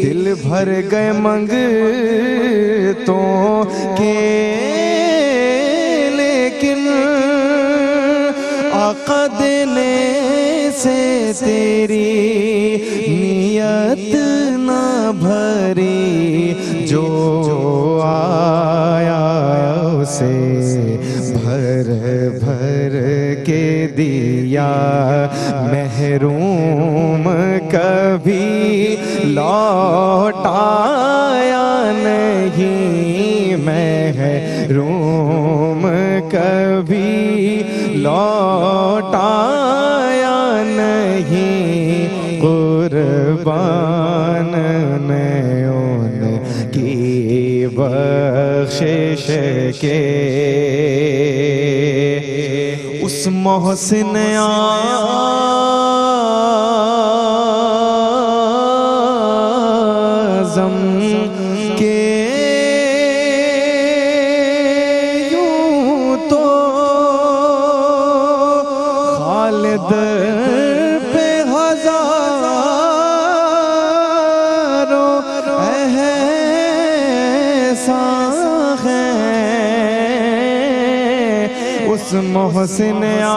دل بھر گئے منگتوں کے، لیکن آقا دینے سے تیری نیت نہ بھری، جو آیا اسے بھر بھر کے دیا، محروم کبھی لوٹایا نہیں، محروم کبھی لوٹایا نہیں، قربان میں ان کی بخشش کے، اس محسن اعظم کے یوں تو خالد پہ ہزاروں احسان ہے، اس محسن اعظم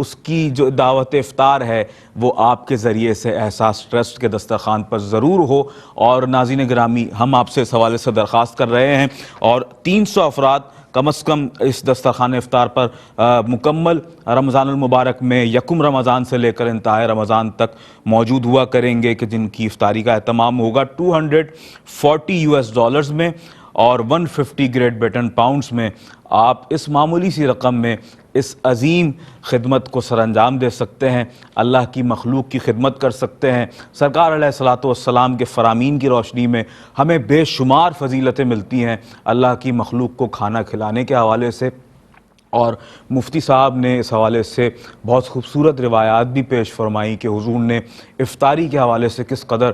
اس کی جو دعوت افطار ہے وہ آپ کے ذریعے سے احساس ٹرسٹ کے دسترخوان پر ضرور ہو۔ اور ناظرین گرامی، ہم آپ سے اس حوالے سے درخواست کر رہے ہیں، اور 300 افراد کم از کم اس دسترخوان افطار پر مکمل رمضان المبارک میں یکم رمضان سے لے کر انتہائی رمضان تک موجود ہوا کریں گے، کہ جن کی افطاری کا اہتمام ہوگا $240 میں اور 150 گریٹ بریٹن پاؤنڈز میں۔ آپ اس معمولی سی رقم میں اس عظیم خدمت کو سر انجام دے سکتے ہیں، اللہ کی مخلوق کی خدمت کر سکتے ہیں۔ سرکار علیہ الصلوۃ والسلام کے فرامین کی روشنی میں ہمیں بے شمار فضیلتیں ملتی ہیں اللہ کی مخلوق کو کھانا کھلانے کے حوالے سے، اور مفتی صاحب نے اس حوالے سے بہت خوبصورت روایات بھی پیش فرمائی کہ حضور نے افطاری کے حوالے سے کس قدر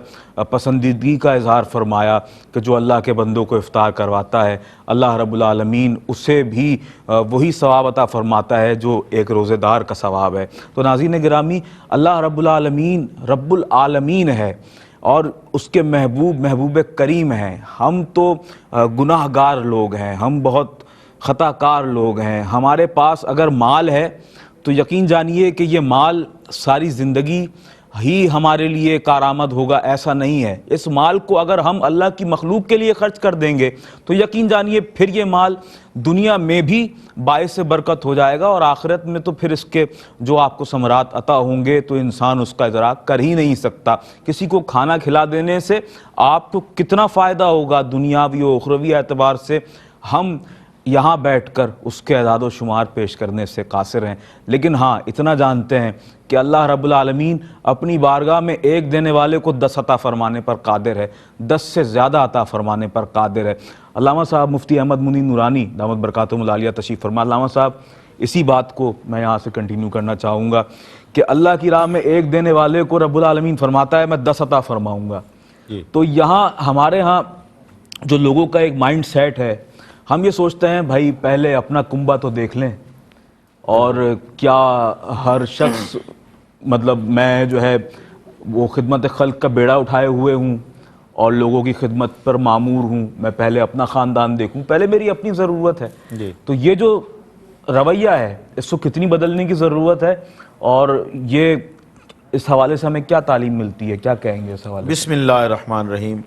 پسندیدگی کا اظہار فرمایا کہ جو اللہ کے بندوں کو افطار کرواتا ہے اللہ رب العالمین اسے بھی وہی ثواب عطا فرماتا ہے جو ایک روزے دار کا ثواب ہے۔ تو ناظرین گرامی، اللہ رب العالمین ہے اور اس کے محبوب کریم ہیں۔ ہم تو گناہ گار لوگ ہیں، ہم بہت خطا کار لوگ ہیں۔ ہمارے پاس اگر مال ہے تو یقین جانیے کہ یہ مال ساری زندگی ہی ہمارے لیے کارآمد ہوگا، ایسا نہیں ہے۔ اس مال کو اگر ہم اللہ کی مخلوق کے لیے خرچ کر دیں گے تو یقین جانیے پھر یہ مال دنیا میں بھی باعث برکت ہو جائے گا، اور آخرت میں تو پھر اس کے جو آپ کو ثمرات عطا ہوں گے تو انسان اس کا ادراک کر ہی نہیں سکتا۔ کسی کو کھانا کھلا دینے سے آپ کو کتنا فائدہ ہوگا دنیاوی و اخروی اعتبار سے، ہم یہاں بیٹھ کر اس کے اعداد و شمار پیش کرنے سے قاصر ہیں۔ لیکن ہاں اتنا جانتے ہیں کہ اللہ رب العالمین اپنی بارگاہ میں ایک دینے والے کو 10 عطا فرمانے پر قادر ہے، 10 سے زیادہ عطا فرمانے پر قادر ہے۔ علامہ صاحب مفتی احمد منی نورانی دامت برکاتہم العالیہ تشریف فرما۔ علامہ صاحب اسی بات کو میں یہاں سے کنٹینیو کرنا چاہوں گا کہ اللہ کی راہ میں ایک دینے والے کو رب العالمین فرماتا ہے میں 10 عطا فرماؤں گا۔ تو یہاں ہمارے ہاں جو لوگوں کا ایک مائنڈ سیٹ ہے، ہم یہ سوچتے ہیں بھائی پہلے اپنا کنبہ تو دیکھ لیں، اور کیا ہر شخص مطلب میں جو ہے وہ خدمت خلق کا بیڑا اٹھائے ہوئے ہوں اور لوگوں کی خدمت پر معمور ہوں، میں پہلے اپنا خاندان دیکھوں، پہلے میری اپنی ضرورت ہے۔ تو یہ جو رویہ ہے اس کو کتنی بدلنے کی ضرورت ہے، اور یہ اس حوالے سے ہمیں کیا تعلیم ملتی ہے، کیا کہیں گے اس حوالے سے؟ بسم اللہ الرحمن الرحیم۔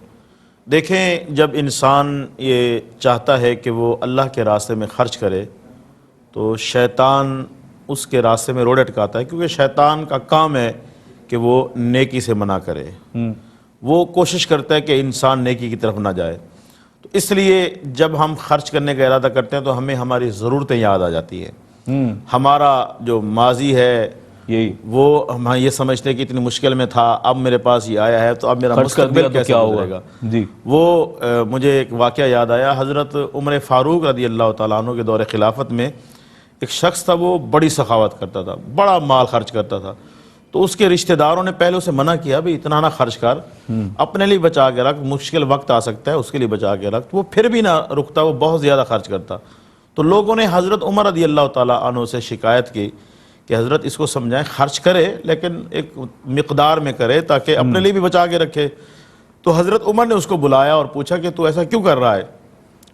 دیکھیں، جب انسان یہ چاہتا ہے کہ وہ اللہ کے راستے میں خرچ کرے تو شیطان اس کے راستے میں روڑے اٹکاتا ہے، کیونکہ شیطان کا کام ہے کہ وہ نیکی سے منع کرے۔ وہ کوشش کرتا ہے کہ انسان نیکی کی طرف نہ جائے۔ تو اس لیے جب ہم خرچ کرنے کا ارادہ کرتے ہیں تو ہمیں ہماری ضرورتیں یاد آ جاتی ہیں۔ ہمارا جو ماضی ہے یہی وہ ہم یہ سمجھتے ہیں کہ اتنی مشکل میں تھا، اب میرے پاس یہ آیا ہے تو اب میرا مستقبل کیسے گزرے گا۔ جی وہ مجھے ایک واقعہ یاد آیا، حضرت عمر فاروق رضی اللہ تعالیٰ عنہ کے دور خلافت میں ایک شخص تھا، وہ بڑی سخاوت کرتا تھا، بڑا مال خرچ کرتا تھا۔ تو اس کے رشتہ داروں نے پہلے اسے منع کیا، بھئی اتنا نہ خرچ کر، اپنے لیے بچا کے رکھ، مشکل وقت آ سکتا ہے اس کے لیے بچا کے رکھ۔ وہ پھر بھی نہ رکتا، وہ بہت زیادہ خرچ کرتا۔ تو لوگوں نے حضرت عمر رضی اللہ تعالیٰ عنہ سے شکایت کی کہ حضرت اس کو سمجھائیں خرچ کرے لیکن ایک مقدار میں کرے تاکہ اپنے لیے بھی بچا کے رکھے۔ تو حضرت عمر نے اس کو بلایا اور پوچھا کہ تو ایسا کیوں کر رہا ہے،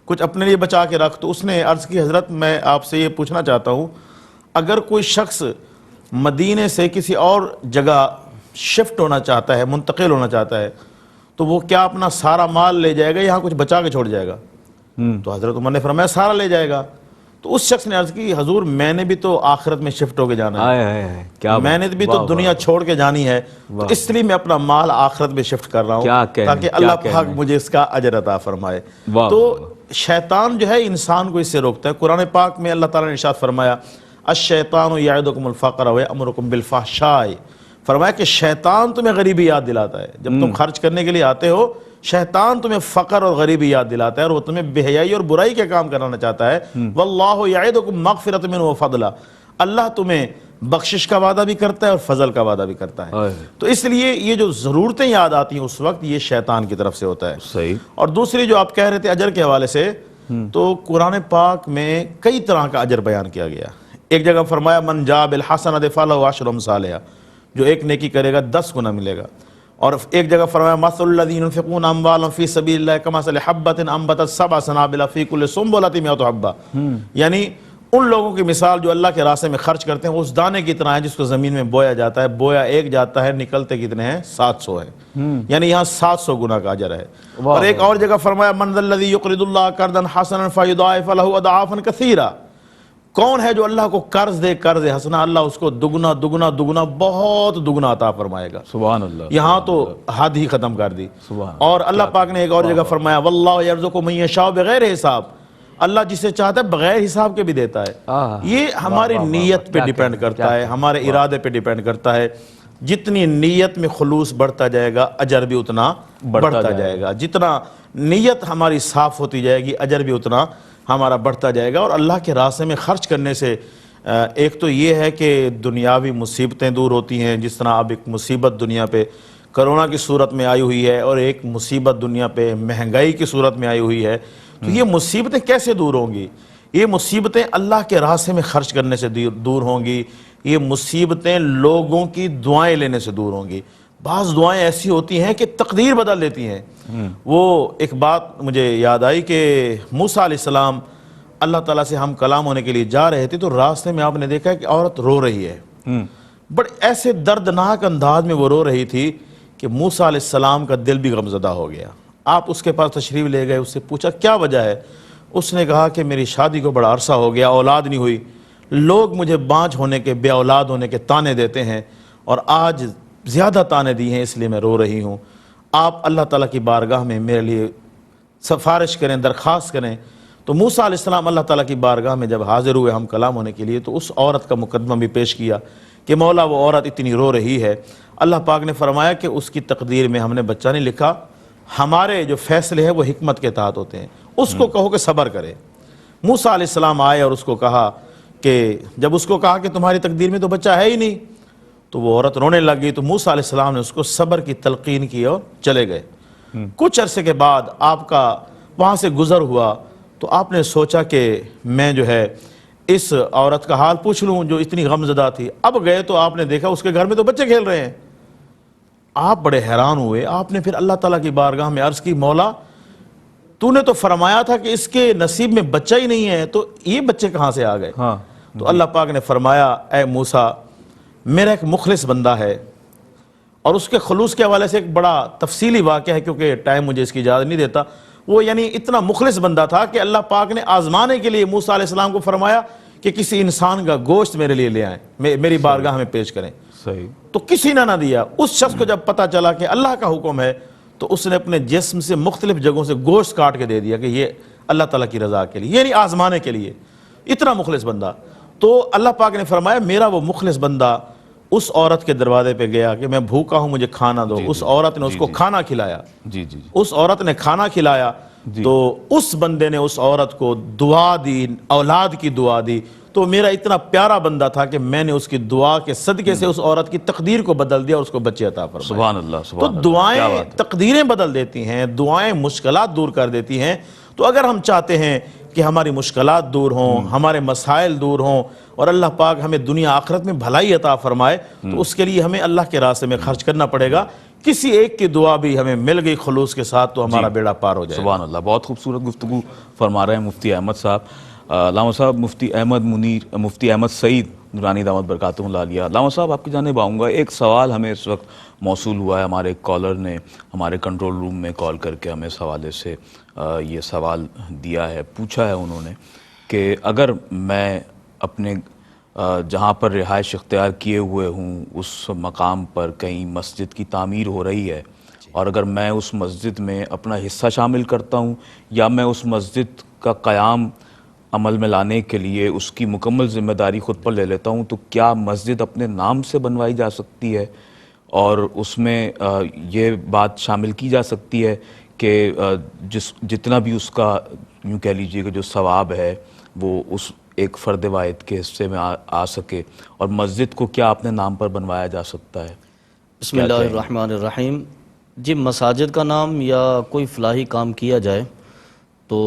کچھ اپنے لیے بچا کے رکھ۔ تو اس نے عرض کی حضرت میں آپ سے یہ پوچھنا چاہتا ہوں، اگر کوئی شخص مدینے سے کسی اور جگہ شفٹ ہونا چاہتا ہے، منتقل ہونا چاہتا ہے، تو وہ کیا اپنا سارا مال لے جائے گا، یہاں کچھ بچا کے چھوڑ جائے گا؟ تو حضرت عمر نے فرمایا سارا لے جائے گا۔ تو اس شخص نے عرض کی حضور میں نے بھی تو آخرت میں شفٹ ہو کے جانا ہے، میں نے بھی تو دنیا چھوڑ کے جانی ہے، تو اس لیے میں اپنا مال آخرت میں شفٹ کر رہا ہوں تاکہ اللہ پاک مجھے اس کا اجر عطا فرمائے۔ تو شیطان جو ہے انسان کو اس سے روکتا ہے۔ قرآن پاک میں اللہ تعالیٰ نے ارشاد فرمایا الشیطان یعدکم الفقر ویأمرکم بالفحشاء، فرمایا کہ شیطان تمہیں غریبی یاد دلاتا ہے۔ جب تم خرچ کرنے کے لیے آتے ہو شیطان تمہیں فقر اور غریبی یاد دلاتا ہے، اور وہ تمہیں بے حیائی اور برائی کے کام کرانا چاہتا ہے۔ واللہ یعدکم مغفرۃ منہ وفضلا، اللہ تمہیں بخشش کا وعدہ بھی کرتا ہے اور فضل کا وعدہ بھی کرتا ہے۔ تو اس لیے یہ جو ضرورتیں یاد آتی ہیں اس وقت، یہ شیطان کی طرف سے ہوتا ہے۔ صحیح۔ اور دوسری جو آپ کہہ رہے تھے اجر کے حوالے سے، تو قرآن پاک میں کئی طرح کا اجر بیان کیا گیا۔ ایک جگہ فرمایا من جاء بالحسنۃ فلہ عشر امثالہا، جو ایک نیکی کرے گا 10 گنا ملے گا۔ اور ایک جگہ فرمایا مثل الذین ينفقون اموالهم فی سبیل اللہ کمثل حبۃ انبتت سبع سنابل فی کل سنبلۃ مئۃ حبۃ، یعنی ان لوگوں کی مثال جو اللہ کے راستے میں خرچ کرتے ہیں اس دانے کی طرح ہے جس کو زمین میں بویا جاتا ہے، بویا ایک جاتا ہے، نکلتے کتنے ہیں؟ 700 ہیں، یعنی یہاں 700 گنا کا اجر ہے۔ اور ایک اور جگہ فرمایا من ذا الذی یقرض اللہ قرضا حسنا فیضاعف لہ اضعافا کثیرا، کون ہے جو اللہ کو قرض دے قرض حسنا، اللہ اس کو دگنا دگنا دگنا بہت دگنا عطا فرمائے گا۔ سبحان اللہ، یہاں تو حد ہی ختم کر دی۔ سبحان اور اللہ پاک نے ایک اور جگہ فرمایا واللہ یرزق من یشاء بغیر حساب، اللہ جسے چاہتا ہے بغیر حساب کے بھی دیتا ہے۔ یہ ہماری نیت پہ ڈیپینڈ کرتا ہے، ہمارے ارادے پہ ڈیپینڈ کرتا ہے۔ جتنی نیت میں خلوص بڑھتا جائے گا اجر بھی اتنا بڑھتا جائے گا، جتنا نیت ہماری صاف ہوتی جائے گی اجر بھی اتنا ہمارا بڑھتا جائے گا۔ اور اللہ کے راستے میں خرچ کرنے سے ایک تو یہ ہے کہ دنیاوی مصیبتیں دور ہوتی ہیں، جس طرح اب ایک مصیبت دنیا پہ کرونا کی صورت میں آئی ہوئی ہے، اور ایک مصیبت دنیا پہ مہنگائی کی صورت میں آئی ہوئی ہے، تو یہ مصیبتیں کیسے دور ہوں گی؟ یہ مصیبتیں اللہ کے راستے میں خرچ کرنے سے دور ہوں گی، یہ مصیبتیں لوگوں کی دعائیں لینے سے دور ہوں گی۔ بعض دعائیں ایسی ہوتی ہیں کہ تقدیر بدل دیتی ہیں۔ وہ ایک بات مجھے یاد آئی کہ موسیٰ علیہ السلام اللہ تعالیٰ سے ہم کلام ہونے کے لیے جا رہے تھے، تو راستے میں آپ نے دیکھا کہ عورت رو رہی ہے، بڑے ایسے دردناک انداز میں وہ رو رہی تھی کہ موسیٰ علیہ السلام کا دل بھی غمزدہ ہو گیا۔ آپ اس کے پاس تشریف لے گئے، اس سے پوچھا کیا وجہ ہے؟ اس نے کہا کہ میری شادی کو بڑا عرصہ ہو گیا، اولاد نہیں ہوئی، لوگ مجھے بانجھ ہونے کے، بے اولاد ہونے کے تانے دیتے ہیں، اور آج زیادہ تانے دی ہیں، اس لیے میں رو رہی ہوں۔ آپ اللہ تعالیٰ کی بارگاہ میں میرے لیے سفارش کریں، درخواست کریں۔ تو موسیٰ علیہ السلام اللہ تعالیٰ کی بارگاہ میں جب حاضر ہوئے ہم کلام ہونے کے لیے، تو اس عورت کا مقدمہ بھی پیش کیا کہ مولا وہ عورت اتنی رو رہی ہے۔ اللہ پاک نے فرمایا کہ اس کی تقدیر میں ہم نے بچہ نہیں لکھا، ہمارے جو فیصلے ہیں وہ حکمت کے تحت ہوتے ہیں، اس کو کہو کہ صبر کرے۔ موسیٰ علیہ السلام آئے اور اس کو کہا کہ جب اس کو کہا کہ تمہاری تقدیر میں تو بچہ ہے ہی نہیں، تو وہ عورت رونے لگ گئی، تو موسیٰ علیہ السلام نے اس کو صبر کی تلقین کی اور چلے گئے۔ کچھ عرصے کے بعد آپ کا وہاں سے گزر ہوا، تو آپ نے سوچا کہ میں جو ہے اس عورت کا حال پوچھ لوں جو اتنی غمزدہ تھی۔ اب گئے تو آپ نے دیکھا اس کے گھر میں تو بچے کھیل رہے ہیں۔ آپ بڑے حیران ہوئے، آپ نے پھر اللہ تعالیٰ کی بارگاہ میں عرض کی مولا تو نے تو فرمایا تھا کہ اس کے نصیب میں بچہ ہی نہیں ہے، تو یہ بچے کہاں سے آ گئے؟ تو اللہ پاک نے فرمایا اے موسیٰ میرا ایک مخلص بندہ ہے، اور اس کے خلوص کے حوالے سے ایک بڑا تفصیلی واقعہ ہے کیونکہ ٹائم مجھے اس کی اجازت نہیں دیتا۔ وہ یعنی اتنا مخلص بندہ تھا کہ اللہ پاک نے آزمانے کے لیے موسیٰ علیہ السلام کو فرمایا کہ کسی انسان کا گوشت میرے لیے لے آئیں، میری بارگاہ میں پیش کریں۔ صحیح۔ تو کسی نے نہ دیا۔ اس شخص کو جب پتہ چلا کہ اللہ کا حکم ہے تو اس نے اپنے جسم سے مختلف جگہوں سے گوشت کاٹ کے دے دیا کہ یہ اللہ تعالیٰ کی رضا کے لیے، یعنی آزمانے کے لیے، اتنا مخلص بندہ۔ تو اللہ پاک نے فرمایا میرا وہ مخلص بندہ اس عورت کے دروازے پہ گیا کہ میں بھوکا ہوں مجھے کھانا دو، اس عورت نے اس کو کھانا کھلایا، اس عورت نے کھانا کھلایا، تو اس بندے نے اس عورت کو دعا دی، اولاد کی دعا دی۔ تو میرا اتنا پیارا بندہ تھا کہ میں نے اس کی دعا کے صدقے سے اس عورت کی تقدیر کو بدل دیا اور اس کو بچے عطا فرمائے۔ سبحان اللہ، تو سبحان اللہ۔ دعائیں تقدیریں بدل دیتی ہیں، دعائیں مشکلات دور کر دیتی ہیں۔ تو اگر ہم چاہتے ہیں کہ ہماری مشکلات دور ہوں، ہمارے مسائل دور ہوں، اور اللہ پاک ہمیں دنیا آخرت میں بھلائی عطا فرمائے، تو اس کے لیے ہمیں اللہ کے راستے میں خرچ کرنا پڑے گا۔ کسی ایک کی دعا بھی ہمیں مل گئی خلوص کے ساتھ تو ہمارا بیڑا پار ہو جائے۔ سبحان اللہ، بہت خوبصورت گفتگو فرما رہے ہیں مفتی احمد صاحب۔ علامہ صاحب مفتی احمد منیر، مفتی احمد سعید نورانی دامت برکاتہم العالیہ، علامہ صاحب آپ کی جانب آؤں گا۔ ایک سوال ہمیں اس وقت موصول ہوا ہے، ہمارے کالر نے ہمارے کنٹرول روم میں کال کر کے ہمیں اس حوالے سے یہ سوال دیا ہے، پوچھا ہے انہوں نے کہ اگر میں اپنے جہاں پر رہائش اختیار کیے ہوئے ہوں اس مقام پر کہیں مسجد کی تعمیر ہو رہی ہے، اور اگر میں اس مسجد میں اپنا حصہ شامل کرتا ہوں یا میں اس مسجد کا قیام عمل میں لانے کے لیے اس کی مکمل ذمہ داری خود پر لے لیتا ہوں، تو کیا مسجد اپنے نام سے بنوائی جا سکتی ہے؟ اور اس میں یہ بات شامل کی جا سکتی ہے کہ جتنا بھی اس کا یوں کہہ لیجئے کہ جو ثواب ہے وہ اس ایک فرد واحد کے حصے میں آ سکے، اور مسجد کو کیا اپنے نام پر بنوایا جا سکتا ہے؟ بسم اللہ الرحمن الرحیم۔ جی مساجد کا نام یا کوئی فلاحی کام کیا جائے تو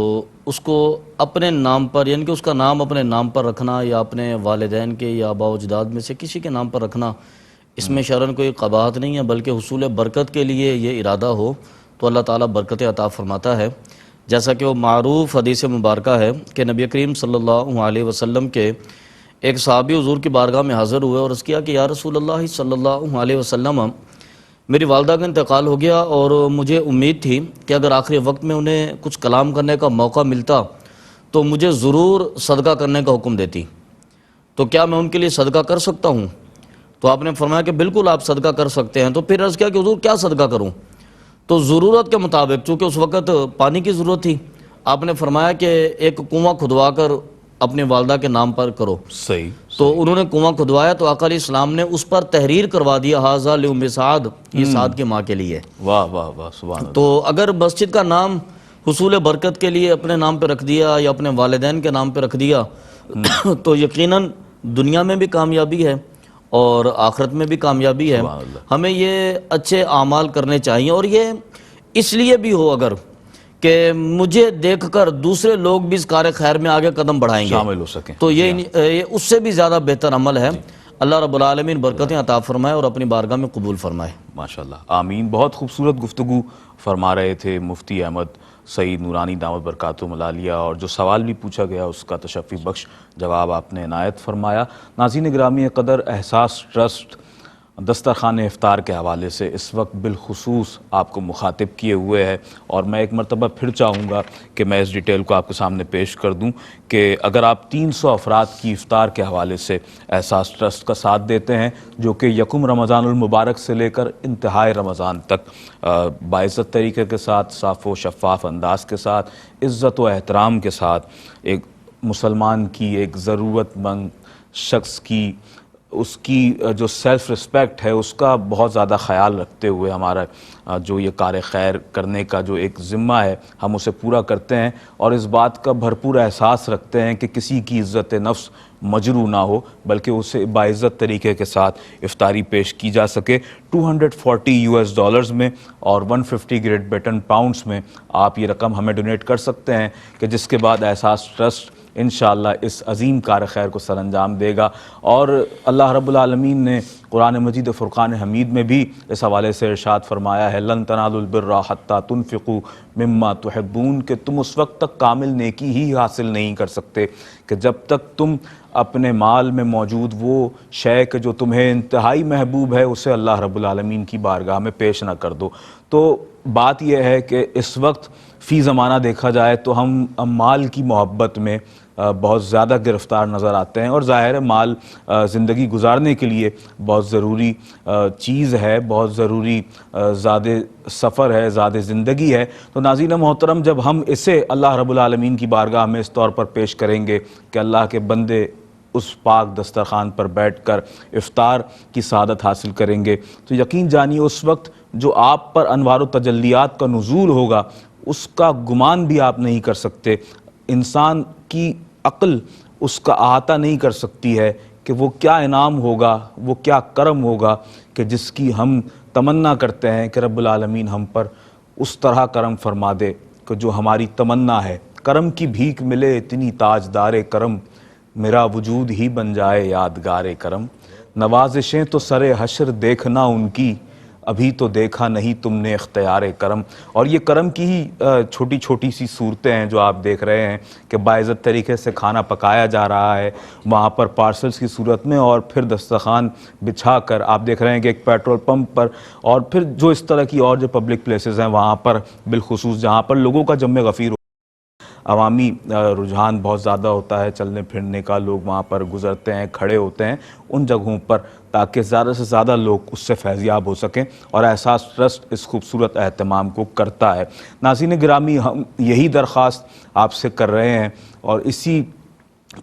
اس کو اپنے نام پر، یعنی کہ اس کا نام اپنے نام پر رکھنا یا اپنے والدین کے یا آباء و اجداد میں سے کسی کے نام پر رکھنا، اس میں شرعاً کوئی قباحت نہیں ہے، بلکہ حصول برکت کے لیے یہ ارادہ ہو تو اللہ تعالیٰ برکت عطا فرماتا ہے۔ جیسا کہ وہ معروف حدیث مبارکہ ہے کہ نبی کریم صلی اللہ علیہ وسلم کے ایک صحابی حضور کی بارگاہ میں حاضر ہوئے اور عرض کیا کہ یا رسول اللہ صلی اللہ علیہ وسلم، میری والدہ کا انتقال ہو گیا اور مجھے امید تھی کہ اگر آخری وقت میں انہیں کچھ کلام کرنے کا موقع ملتا تو مجھے ضرور صدقہ کرنے کا حکم دیتی، تو کیا میں ان کے لیے صدقہ کر سکتا ہوں؟ تو آپ نے فرمایا کہ بالکل آپ صدقہ کر سکتے ہیں۔ تو پھر عرض کیا کہ حضور کیا صدقہ کروں؟ تو ضرورت کے مطابق، چونکہ اس وقت پانی کی ضرورت تھی، آپ نے فرمایا کہ ایک کنواں کھدوا کر اپنے والدہ کے نام پر کرو۔ صحیح۔ تو انہوں نے کنواں کھدوایا تو آقا علیہ السلام نے اس پر تحریر کروا دیا ھذا لأم سعد، یہ سعد کی ماں کے لیے۔ واہ واہ واہ، سبحان اللہ۔ تو اگر مسجد کا نام حصول برکت کے لیے اپنے نام پہ رکھ دیا یا اپنے والدین کے نام پہ رکھ دیا تو یقیناً دنیا میں بھی کامیابی ہے اور آخرت میں بھی کامیابی ہے۔ سبحان اللہ۔ ہمیں یہ اچھے اعمال کرنے چاہیے، اور یہ اس لیے بھی ہو اگر کہ مجھے دیکھ کر دوسرے لوگ بھی اس کار خیر میں آگے قدم بڑھائیں گے، شامل ہو سکیں، تو یہ اس سے بھی زیادہ بہتر عمل ہے۔ اللہ رب العالمین برکتیں عطا فرمائے اور اپنی بارگاہ میں قبول فرمائے۔ ماشاءاللہ، آمین۔ بہت خوبصورت گفتگو فرما رہے تھے مفتی احمد سعید نورانی دامت برکاتہم العالیہ، اور جو سوال بھی پوچھا گیا اس کا تشفی بخش جواب آپ نے عنایت فرمایا۔ ناظرین گرامی قدر، احساس ٹرسٹ دسترخوان افطار کے حوالے سے اس وقت بالخصوص آپ کو مخاطب کیے ہوئے ہے، اور میں ایک مرتبہ پھر چاہوں گا کہ میں اس ڈیٹیل کو آپ کے سامنے پیش کر دوں کہ اگر آپ 300 افراد کی افطار کے حوالے سے احساس ٹرسٹ کا ساتھ دیتے ہیں، جو کہ یکم رمضان المبارک سے لے کر انتہائی رمضان تک باعزت طریقے کے ساتھ، صاف و شفاف انداز کے ساتھ، عزت و احترام کے ساتھ ایک مسلمان کی، ایک ضرورت مند شخص کی، اس کی جو سیلف رسپیکٹ ہے اس کا بہت زیادہ خیال رکھتے ہوئے ہمارا جو یہ کار خیر کرنے کا جو ایک ذمہ ہے ہم اسے پورا کرتے ہیں، اور اس بات کا بھرپور احساس رکھتے ہیں کہ کسی کی عزت نفس مجروح نہ ہو، بلکہ اسے باعزت طریقے کے ساتھ افطاری پیش کی جا سکے۔ $240 میں اور 150 گریٹ بریٹن پاؤنڈز میں آپ یہ رقم ہمیں ڈونیٹ کر سکتے ہیں، کہ جس کے بعد احساس ٹرسٹ انشاءاللہ اس عظیم کار خیر کو سر انجام دے گا۔ اور اللہ رب العالمین نے قرآن مجید و فرقان حمید میں بھی اس حوالے سے ارشاد فرمایا ہے، لن تنالوا البر حتی تنفقوا مما تحبون، کہ تم اس وقت تک کامل نیکی ہی حاصل نہیں کر سکتے کہ جب تک تم اپنے مال میں موجود وہ شے کہ جو تمہیں انتہائی محبوب ہے اسے اللہ رب العالمین کی بارگاہ میں پیش نہ کر دو۔ تو بات یہ ہے کہ اس وقت فی زمانہ دیکھا جائے تو ہم مال کی محبت میں بہت زیادہ گرفتار نظر آتے ہیں، اور ظاہر ہے مال زندگی گزارنے کے لیے بہت ضروری چیز ہے، بہت ضروری زاد سفر ہے، زاد زندگی ہے۔ تو ناظرین محترم، جب ہم اسے اللہ رب العالمین کی بارگاہ میں اس طور پر پیش کریں گے کہ اللہ کے بندے اس پاک دسترخوان پر بیٹھ کر افطار کی سعادت حاصل کریں گے، تو یقین جانیے اس وقت جو آپ پر انوار و تجلیات کا نزول ہوگا اس کا گمان بھی آپ نہیں کر سکتے۔ انسان کی عقل اس کا احاطہ نہیں کر سکتی ہے کہ وہ کیا انعام ہوگا، وہ کیا کرم ہوگا کہ جس کی ہم تمنا کرتے ہیں کہ رب العالمین ہم پر اس طرح کرم فرما دے کہ جو ہماری تمنا ہے۔ کرم کی بھیک ملے اتنی تاجدار کرم، میرا وجود ہی بن جائے یادگار کرم، نوازشیں تو سر حشر دیکھنا ان کی، ابھی تو دیکھا نہیں تم نے اختیار کرم۔ اور یہ کرم کی ہی چھوٹی چھوٹی سی صورتیں ہیں جو آپ دیکھ رہے ہیں کہ باعزت طریقے سے کھانا پکایا جا رہا ہے وہاں پر پارسلز کی صورت میں، اور پھر دسترخوان بچھا کر آپ دیکھ رہے ہیں کہ ایک پیٹرول پمپ پر، اور پھر جو اس طرح کی اور جو پبلک پلیسز ہیں وہاں پر بالخصوص جہاں پر لوگوں کا جمع غفیر عوامی رجحان بہت زیادہ ہوتا ہے چلنے پھرنے کا، لوگ وہاں پر گزرتے ہیں، کھڑے ہوتے ہیں ان جگہوں پر تاکہ زیادہ سے زیادہ لوگ اس سے فیضیاب ہو سکیں، اور احساس ٹرسٹ اس خوبصورت اہتمام کو کرتا ہے۔ ناظرین گرامی، ہم یہی درخواست آپ سے کر رہے ہیں اور اسی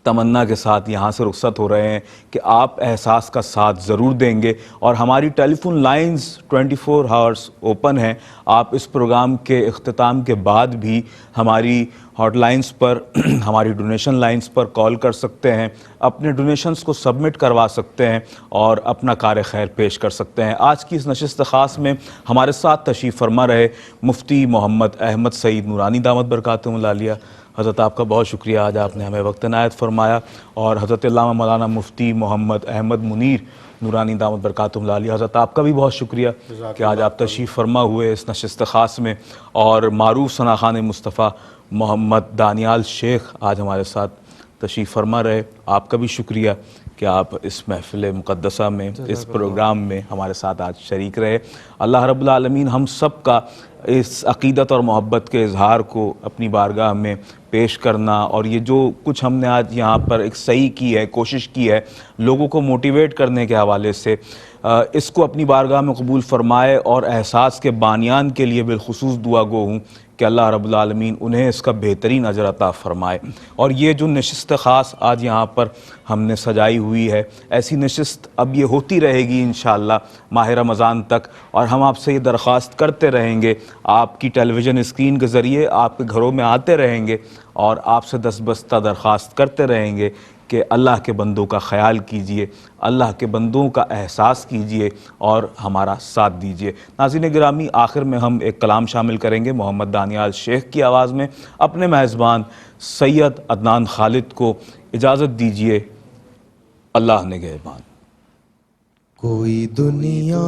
تمنا کے ساتھ یہاں سے رخصت ہو رہے ہیں کہ آپ احساس کا ساتھ ضرور دیں گے، اور ہماری ٹیلی فون لائنز 24 آورس اوپن ہیں۔ آپ اس پروگرام کے اختتام کے بعد بھی ہماری ہاٹ لائنز پر ہماری ڈونیشن لائنز پر کال کر سکتے ہیں، اپنے ڈونیشنز کو سبمٹ کروا سکتے ہیں اور اپنا کار خیر پیش کر سکتے ہیں۔ آج کی اس نشست خاص میں ہمارے ساتھ تشریف فرما رہے مفتی محمد احمد سعید نورانی دامت برکاتہم العالیہ، حضرت آپ کا بہت شکریہ، آج آپ نے ہمیں وقت عنایت فرمایا، اور حضرت علامہ مولانا مفتی محمد احمد منیر نورانی دامت برکاتہم العالیہ۔ حضرت آپ کا بھی بہت شکریہ کہ آج آپ تشریف فرما ہوئے اس نشست خاص میں، اور معروف ثناخوان مصطفیٰ محمد دانیال شیخ آج ہمارے ساتھ تشریف فرما رہے۔ آپ کا بھی شکریہ کہ آپ اس محفل مقدسہ میں، اس پروگرام میں ہمارے ساتھ آج شریک رہے۔ اللہ رب العالمین ہم سب کا اس عقیدت اور محبت کے اظہار کو اپنی بارگاہ میں پیش کرنا، اور یہ جو کچھ ہم نے آج یہاں پر ایک صحیح کی ہے، کوشش کی ہے لوگوں کو موٹیویٹ کرنے کے حوالے سے، اس کو اپنی بارگاہ میں قبول فرمائے، اور احساس کے بانیان کے لیے بالخصوص دعا گو ہوں کہ اللہ رب العالمین انہیں اس کا بہترین اجر عطا فرمائے۔ اور یہ جو نشست خاص آج یہاں پر ہم نے سجائی ہوئی ہے، ایسی نشست اب یہ ہوتی رہے گی انشاءاللہ ماہ رمضان تک، اور ہم آپ سے یہ درخواست کرتے رہیں گے، آپ کی ٹیلی ویژن اسکرین کے ذریعے آپ کے گھروں میں آتے رہیں گے اور آپ سے دستبستہ درخواست کرتے رہیں گے کہ اللہ کے بندوں کا خیال کیجئے، اللہ کے بندوں کا احساس کیجئے اور ہمارا ساتھ دیجئے۔ ناظرین گرامی، آخر میں ہم ایک کلام شامل کریں گے محمد دانیال شیخ کی آواز میں۔ اپنے میزبان سید عدنان خالد کو اجازت دیجئے، اللہ نگہبان۔ کوئی دنیا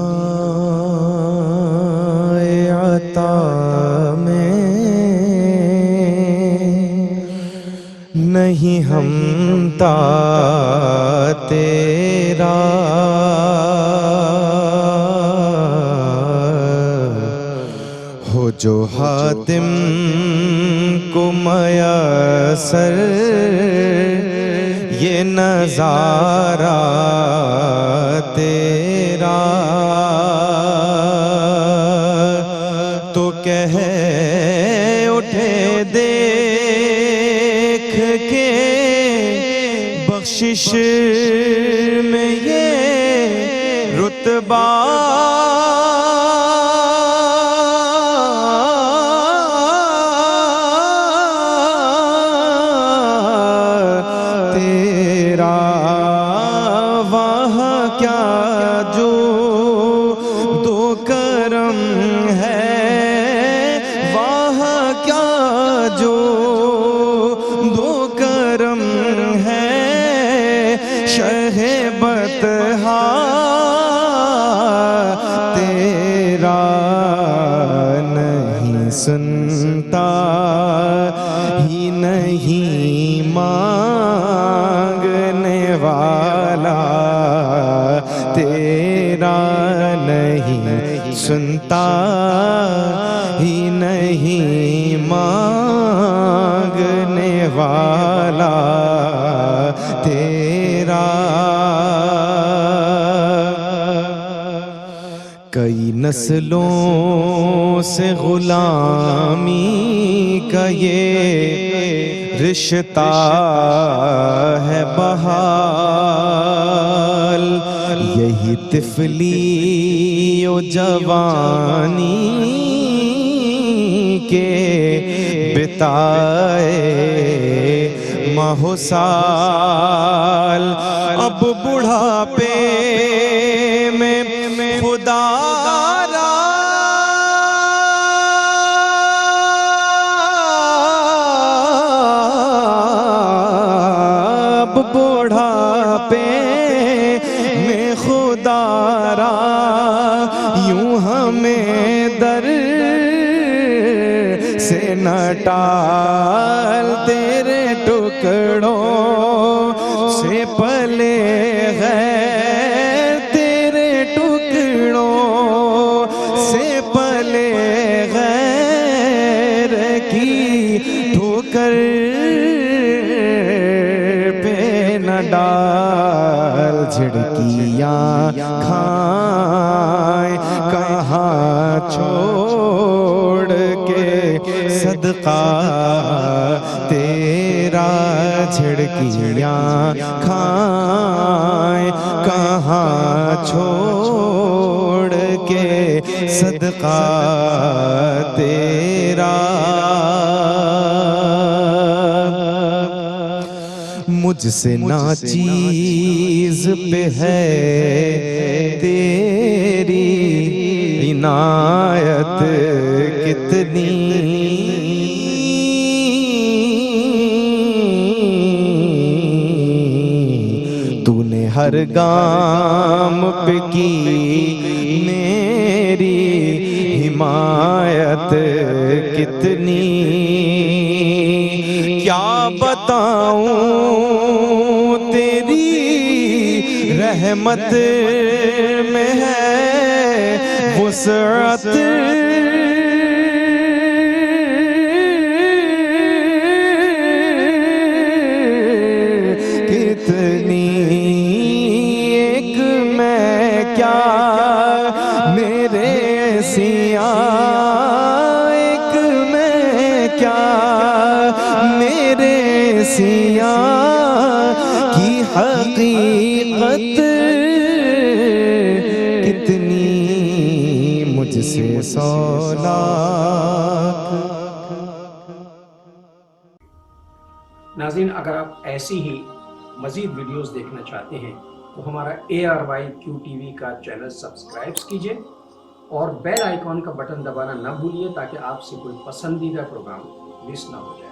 عطا میں نہیں ہمتا تیرا، ہو جو حاتم کو میسر یہ نظارہ تیرا، تو کہہ اٹھے دیکھ کے بخشش میں یہ رتبہ تیرا، وہاں کیا جو دو کرم ہے، وہاں کیا جو دو کرم ہے، شہ بطحا تیرا نہیں سنتا ہی نہیں مانگنے والا تیرا، نہیں سنتا ہی نہیں مانگنے والا تیرا۔ کئی نسلوں سے غلامی کا یہ رشتہ ہے بحال، یہی طفلی و جوانی کے بتائے ماہ و سال، اب بڑھاپے میں خدا را اب بڑھاپے میں خدا را یوں ہمیں در سے نہ ٹال، تیرے ٹکڑوں سے پلے غیر، تیرے ٹکڑوں سے پلے غیر کی ٹھوکر پہ نہ ڈال، جھڑکیاں کھائیں کہاں چھوڑ کے صدقہ تیرا، جھڑکیاں کھائیں کہاں چھوڑ کے صدقہ تیرا، مجھ سے ناچیز پہ ہے تیری عنایت کتنی، تو نے ہر ہر گام پہ کی میری حمایت کتنی، کیا بتاؤں تیری رحمت میں ہے وسعت کتنی، ایک میں کیا میرے سیاہ، ایک میں کیا میرے سیاہ کی حقیقت کتنی، مجھ سے 100 لاکھ۔ ناظرین، اگر آپ ایسی ہی مزید ویڈیوز دیکھنا چاہتے ہیں تو ہمارا ARYQTV کا چینل سبسکرائب کیجئے اور بیل آئیکن کا بٹن دبانا نہ بھولیے تاکہ آپ سے کوئی پسندیدہ پروگرام مس نہ ہو جائے۔